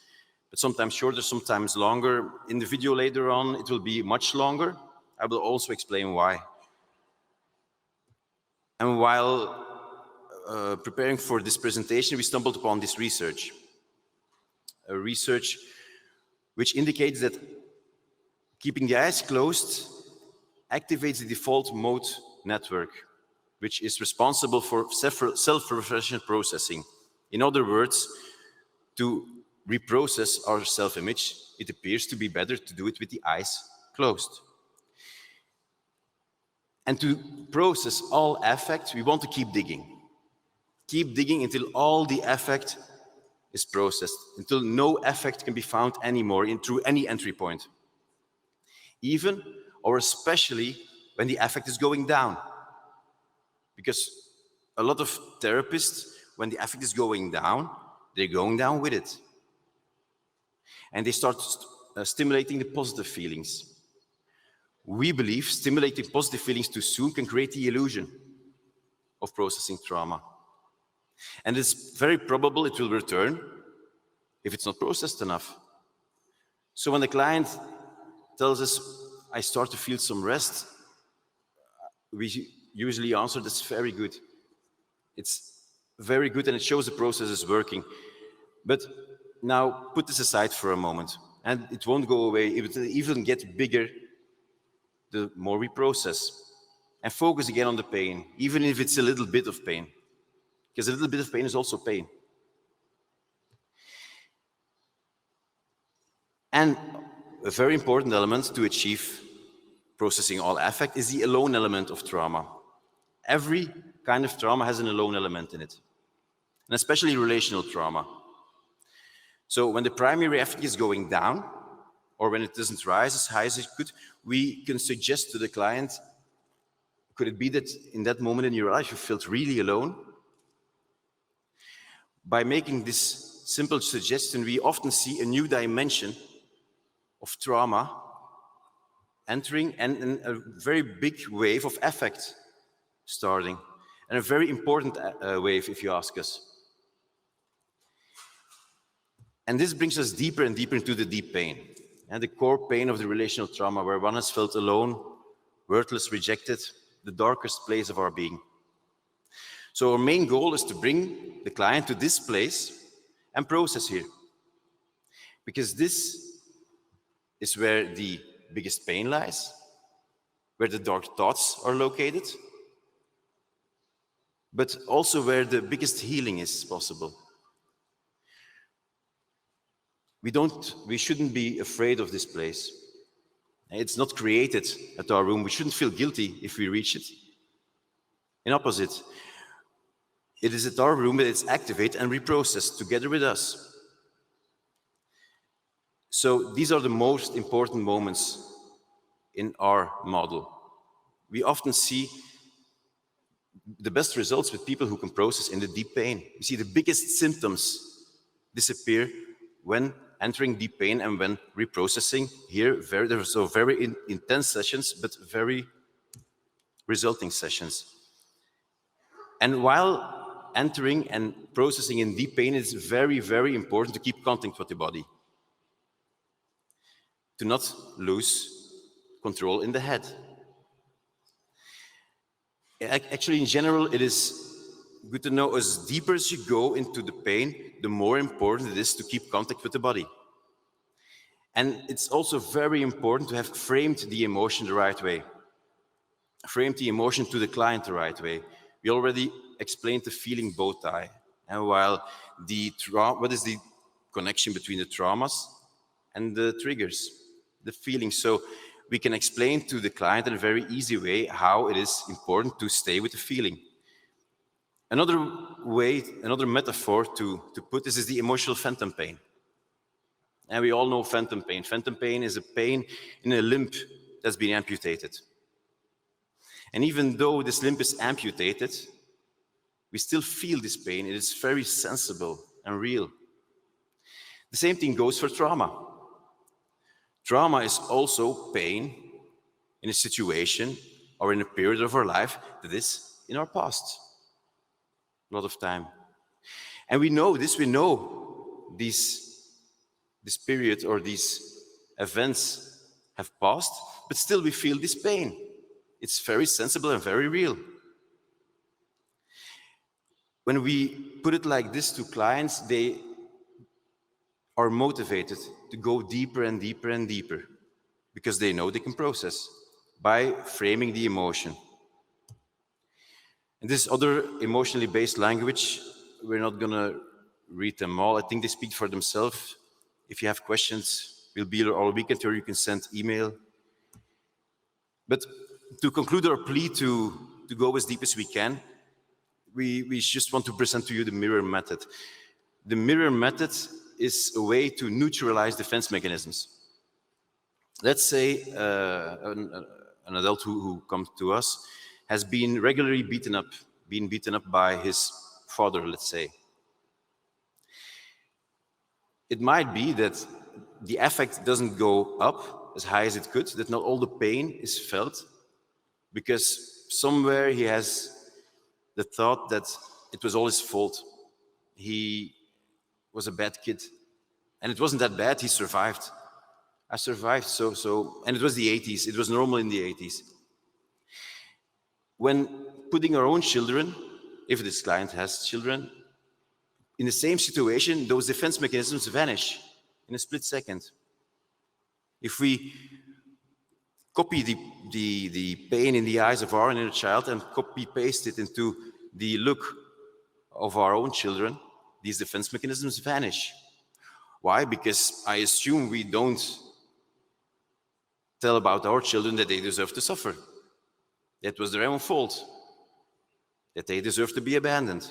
but sometimes shorter, sometimes longer. In the video later on, it will be much longer. I will also explain why. And while preparing for this presentation, we stumbled upon this research. A research which indicates that keeping the eyes closed activates the default mode network, which is responsible for self-referential processing. In other words, to reprocess our self-image, it appears to be better to do it with the eyes closed. And to process all affect, we want to keep digging. Keep digging until all the affect is processed, until no affect can be found anymore through any entry point. Even or especially when the affect is going down. Because a lot of therapists, when the affect is going down, they're going down with it. And they start stimulating the positive feelings. We believe stimulating positive feelings too soon can create the illusion of processing trauma. And it's very probable it will return if it's not processed enough. So when the client tells us, I start to feel some rest, we usually answer, that's very good. It's very good and it shows the process is working. But now put this aside for a moment, and it won't go away. It will even get bigger the more we process. And focus again on the pain, even if it's a little bit of pain. Because a little bit of pain is also pain. And a very important element to achieve processing all affect is the alone element of trauma. Every kind of trauma has an alone element in it, and especially relational trauma. So when the primary affect is going down, or when it doesn't rise as high as it could, we can suggest to the client, could it be that in that moment in your life you felt really alone? By making this simple suggestion, we often see a new dimension of trauma entering and a very big wave of affect starting, and a very important wave, if you ask us. And this brings us deeper and deeper into the deep pain, and the core pain of the relational trauma, where one has felt alone, worthless, rejected, the darkest place of our being. So our main goal is to bring the client to this place and process here. Because this is where the biggest pain lies, where the dark thoughts are located, but also where the biggest healing is possible. We shouldn't be afraid of this place. It's not created at our room. We shouldn't feel guilty if we reach it. In opposite, it is at our room that it's activated and reprocessed together with us. So these are the most important moments in our model. We often see the best results with people who can process in the deep pain. You see the biggest symptoms disappear when entering deep pain and when reprocessing. Here, there are so very intense sessions, but very resulting sessions. And while entering and processing in deep pain, it's very, very important to keep contact with the body, to not lose control in the head. Actually, in general, it is good to know as deeper as you go into the pain, the more important it is to keep contact with the body. And it's also very important to have framed the emotion the right way, framed the emotion to the client the right way. We already explained the feeling bow tie, and while what is the connection between the traumas and the triggers, the feeling. So we can explain to the client in a very easy way how it is important to stay with the feeling. Another way, another metaphor to put this is the emotional phantom pain. And we all know phantom pain. Phantom pain is a pain in a limb that's been amputated. And even though this limb is amputated, we still feel this pain. It is very sensible and real. The same thing goes for trauma. Trauma is also pain in a situation or in a period of our life that is in our past. A lot of time. And we know this, this period or these events have passed, but still we feel this pain. It's very sensible and very real. When we put it like this to clients, they are motivated to go deeper and deeper and deeper because they know they can process by framing the emotion. And this other emotionally based language, we're not going to read them all. I think they speak for themselves. If you have questions, we'll be here all weekend, or you can send email. But to conclude our plea to go as deep as we can, we just want to present to you the mirror method. The mirror method is a way to neutralize defense mechanisms. Let's say an adult who comes to us has been regularly beaten up by his father, let's say. It might be that the affect doesn't go up as high as it could, that not all the pain is felt, because somewhere he has the thought that it was all his fault. He was a bad kid. And it wasn't that bad, he survived. I survived, and it was the 80s, it was normal in the 80s. When putting our own children, if this client has children, in the same situation, those defense mechanisms vanish in a split second. If we copy the pain in the eyes of our inner child and copy-paste it into the look of our own children, these defense mechanisms vanish. Why? Because I assume we don't tell about our children that they deserve to suffer. That was their own fault. That they deserve to be abandoned.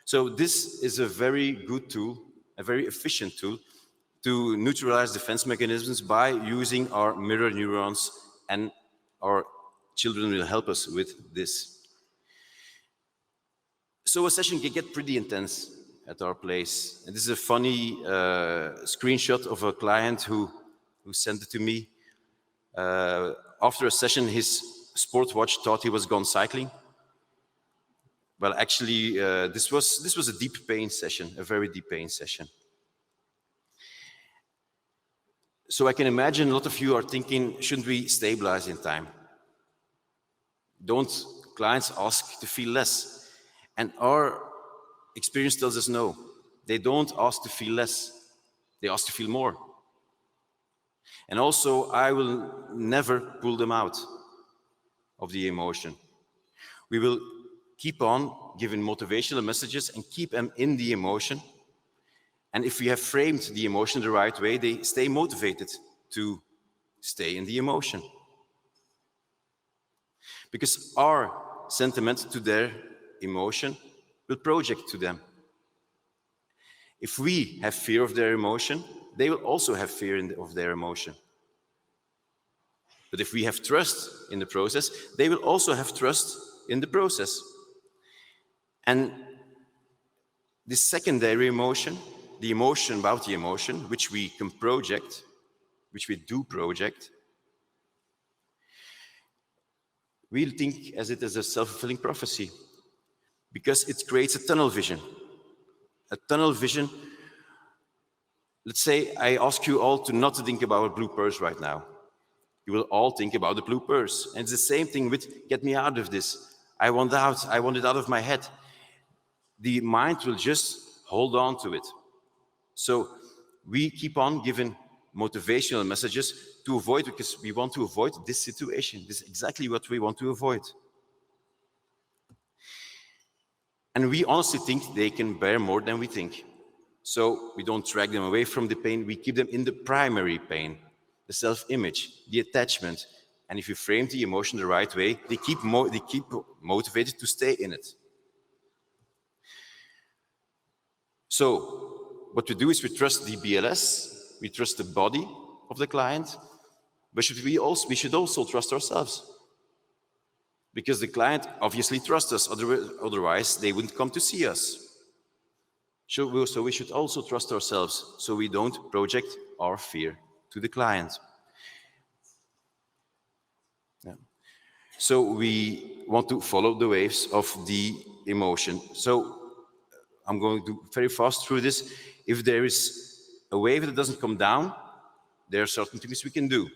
So this is a very good tool, a very efficient tool to neutralize defense mechanisms by using our mirror neurons, and our children will help us with this. So a session can get pretty intense at our place. And this is a funny screenshot of a client who sent it to me. After a session, his sport watch thought he was gone cycling. Well, actually, this was a deep pain session, a very deep pain session. So I can imagine a lot of you are thinking, shouldn't we stabilize in time? Don't clients ask to feel less? And our experience tells us no. They don't ask to feel less. They ask to feel more. And also, I will never pull them out of the emotion. We will keep on giving motivational messages and keep them in the emotion. And if we have framed the emotion the right way, they stay motivated to stay in the emotion. Because our sentiment to their emotion will project to them. If we have fear of their emotion, they will also have fear of their emotion. But if we have trust in the process, they will also have trust in the process. And this secondary emotion, the emotion about the emotion, which we can project, which we do project, we'll think as it is a self-fulfilling prophecy, because it creates a tunnel vision. A tunnel vision. Let's say I ask you all to not think about a blue purse right now. You will all think about the blue purse. And it's the same thing with get me out of this. I want it out of my head. The mind will just hold on to it. So we keep on giving motivational messages to avoid, because we want to avoid this situation. This is exactly what we want to avoid. And we honestly think they can bear more than we think. So we don't drag them away from the pain, we keep them in the primary pain, the self-image, the attachment. And if you frame the emotion the right way, they keep motivated to stay in it. So what we do is we trust the BLS, we trust the body of the client, but we should also trust ourselves. Because the client obviously trusts us, otherwise they wouldn't come to see us. So we should also trust ourselves, so we don't project our fear to the client. Yeah. So we want to follow the waves of the emotion. So I'm going to very fast through this. If there is a wave that doesn't come down, there are certain things we can do,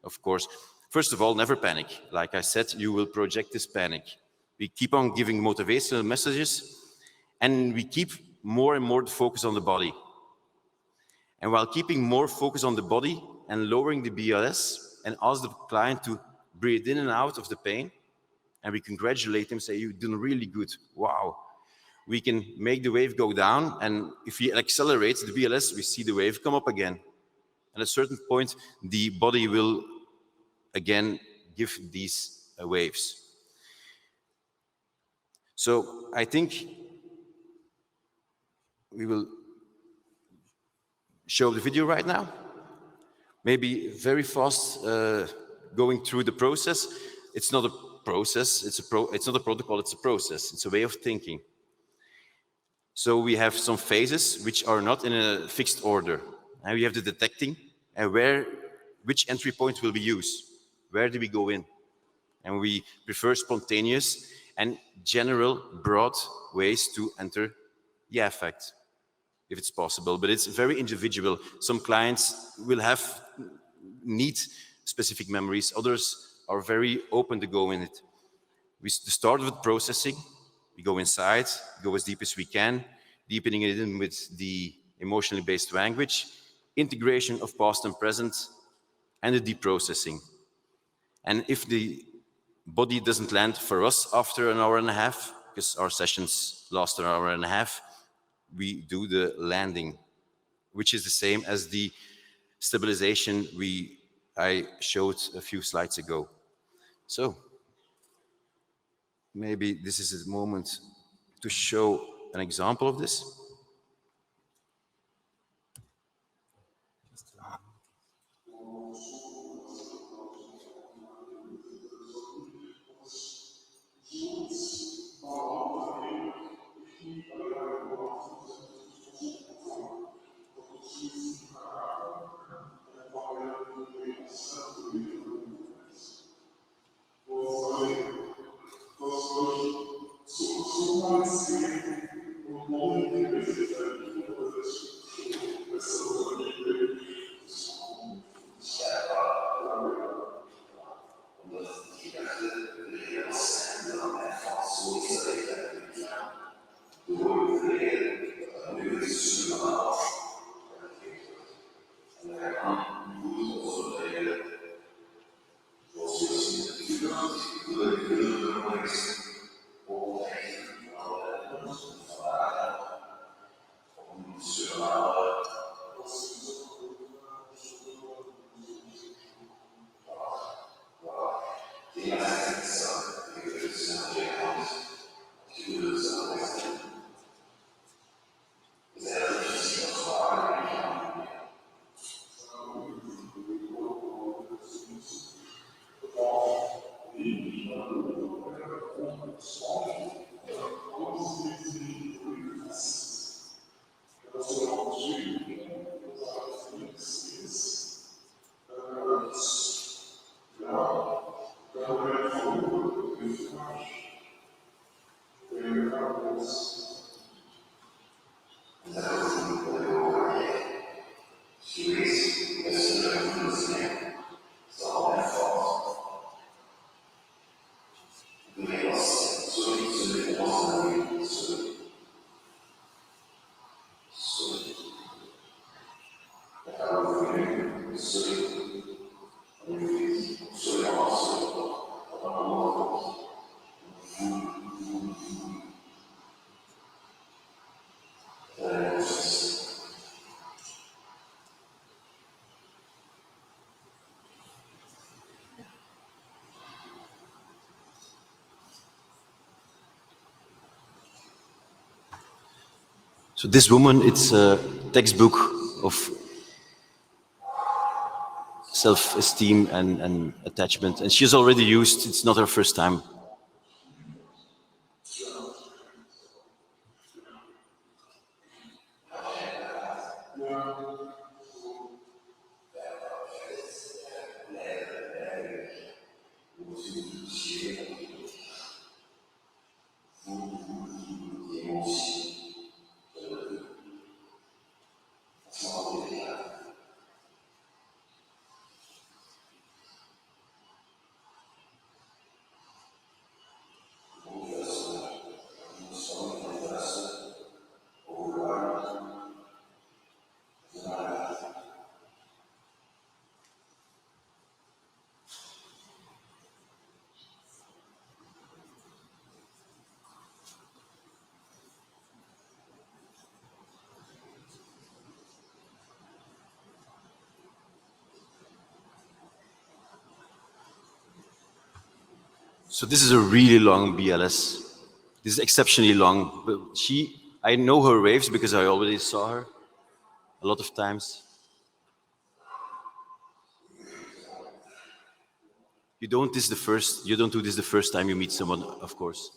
of course. First of all, never panic. Like I said, you will project this panic. We keep on giving motivational messages, and we keep more and more the focus on the body. And while keeping more focus on the body and lowering the BLS, and ask the client to breathe in and out of the pain, and we congratulate them, say, you're doing really good, wow. We can make the wave go down, and if we accelerate the BLS, we see the wave come up again. At a certain point, the body will again give these waves. So I think we will show the video right now. Maybe very fast going through the process. It's not a process, it's not a protocol, it's a process. It's a way of thinking. So we have some phases which are not in a fixed order. And we have the detecting, and which entry point will we use? Where do we go in? And we prefer spontaneous and general, broad ways to enter the affect, if it's possible. But it's very individual. Some clients will need specific memories. Others are very open to go in it. We start with processing. We go inside, go as deep as we can, deepening it in with the emotionally based language, integration of past and present, and the deep processing. And if the body doesn't land for us after an hour and a half, because our sessions last an hour and a half, we do the landing, which is the same as the stabilization I showed a few slides ago. So maybe this is a moment to show an example of this. So this woman, it's a textbook of self-esteem and attachment, and she's already used, it's not her first time. So this is a really long BLS. This is exceptionally long. But I know her waves because I already saw her a lot of times. You don't do this the first time you meet someone, of course.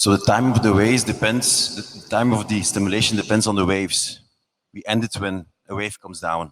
So the time of the waves depends, the time of the stimulation depends on the waves. We end it when a wave comes down.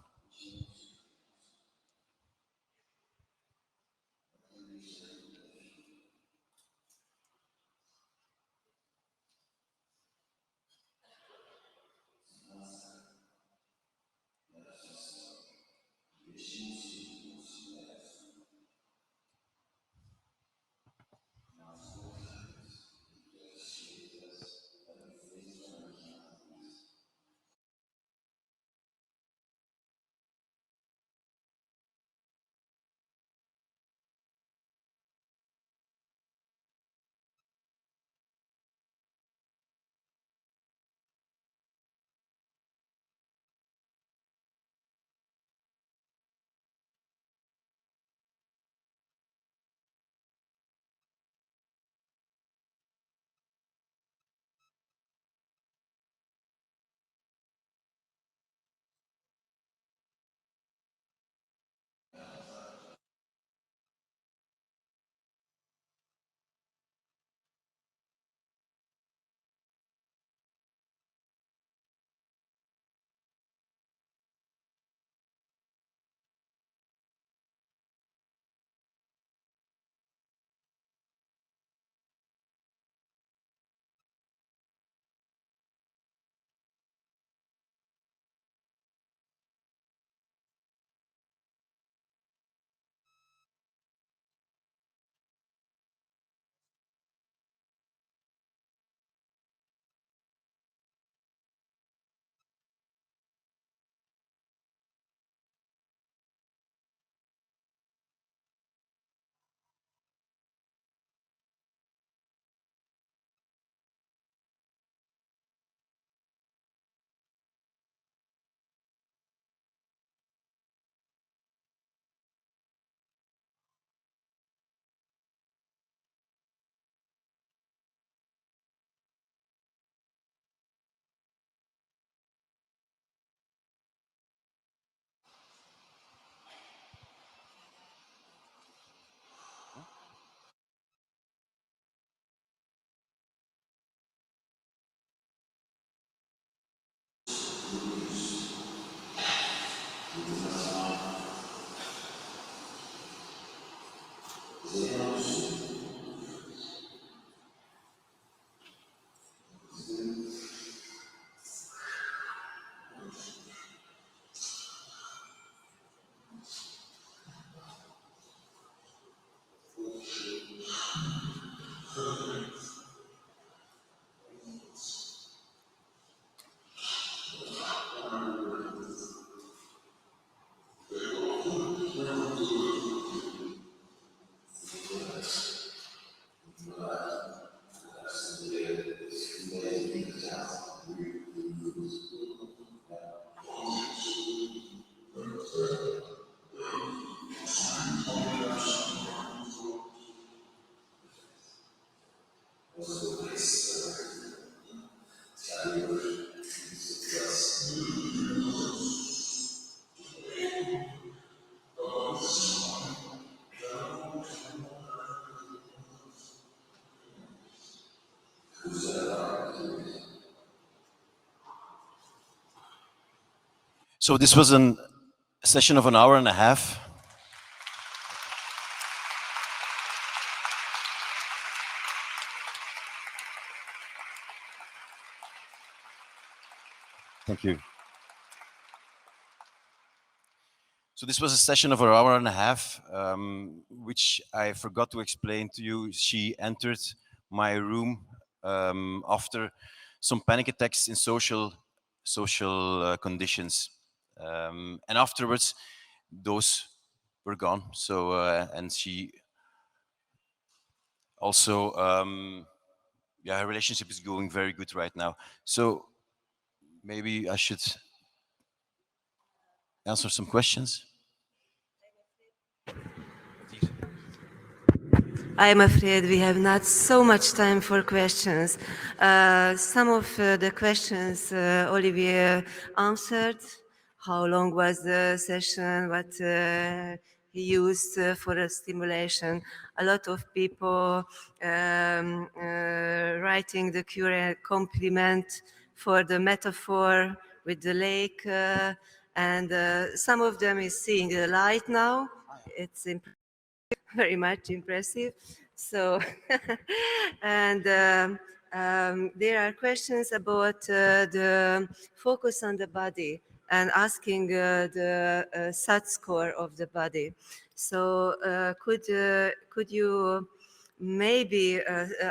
So this was a session of an hour and a half. Thank you. So this was a session of an hour and a half, which I forgot to explain to you. She entered my room after some panic attacks in social conditions, and afterwards, those were gone. So and she also, yeah, her relationship is going very good right now. So maybe I should answer some questions. I'm afraid we have not so much time for questions. Some of the questions Olivier answered. How long was the session? What he used for a stimulation? A lot of people writing the compliment for the metaphor with the lake, and some of them is seeing the light now. It's very much impressive. So, and there are questions about the focus on the body and asking the SAT score of the body. So, could you maybe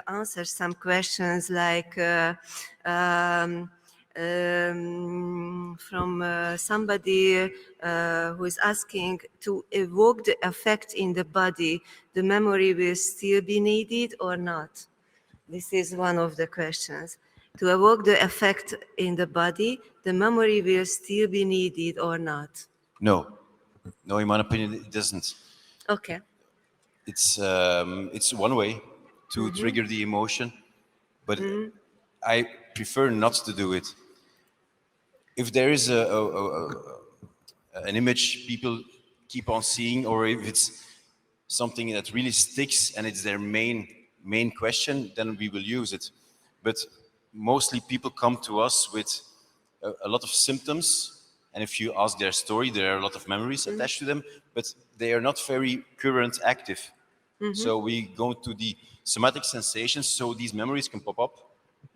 answer some questions like from somebody who is asking to evoke the effect in the body, the memory will still be needed or not? This is one of the questions. To evoke the effect in the body, the memory will still be needed or not? No, no, in my opinion, it doesn't. Okay. It's one way to trigger the emotion, but I prefer not to do it. If there is an image people keep on seeing, or if it's something that really sticks and it's their main question, then we will use it. But mostly people come to us with a lot of symptoms, and if you ask their story, there are a lot of memories attached to them, but they are not very current active. So we go to the somatic sensations, so these memories can pop up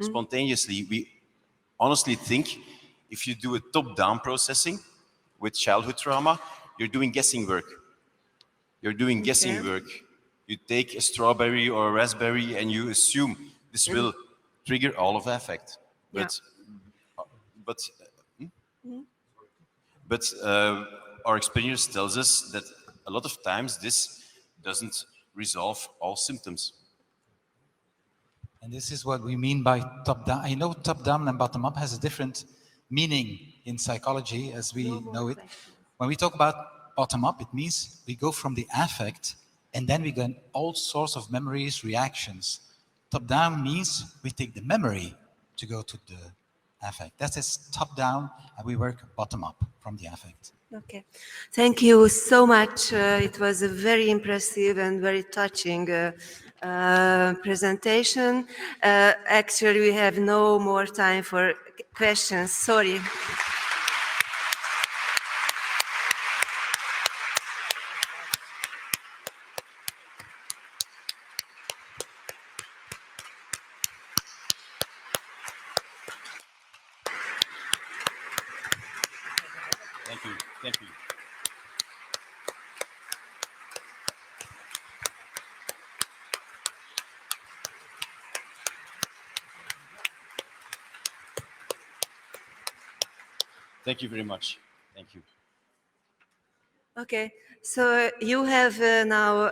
spontaneously. We honestly think if you do a top-down processing with childhood trauma, you're doing guessing work. You're doing guessing work. You take a strawberry or a raspberry and you assume this will trigger all of affect. But our experience tells us that a lot of times this doesn't resolve all symptoms. And this is what we mean by top-down. I know top-down and bottom-up has a different meaning in psychology as we know it. When we talk about bottom-up, it means we go from the affect and then we get all sorts of memories, reactions. Top-down means we take the memory to go to the affect. That is top-down, and we work bottom-up from the affect. Okay, thank you so much. It was a very impressive and very touching presentation. Actually, we have no more time for questions. Sorry. Thank you very much. Thank you. Okay, so you have now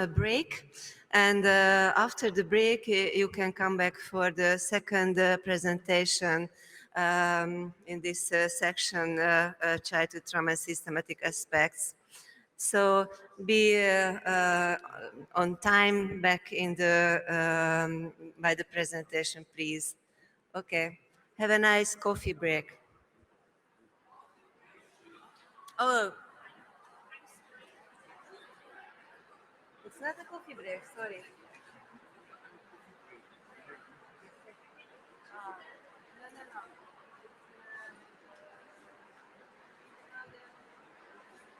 a break, and after the break, you can come back for the second presentation in this section, childhood trauma and systematic aspects. So be on time back in the by the presentation, please. Okay, have a nice coffee break. Oh. It's not a coffee break, sorry.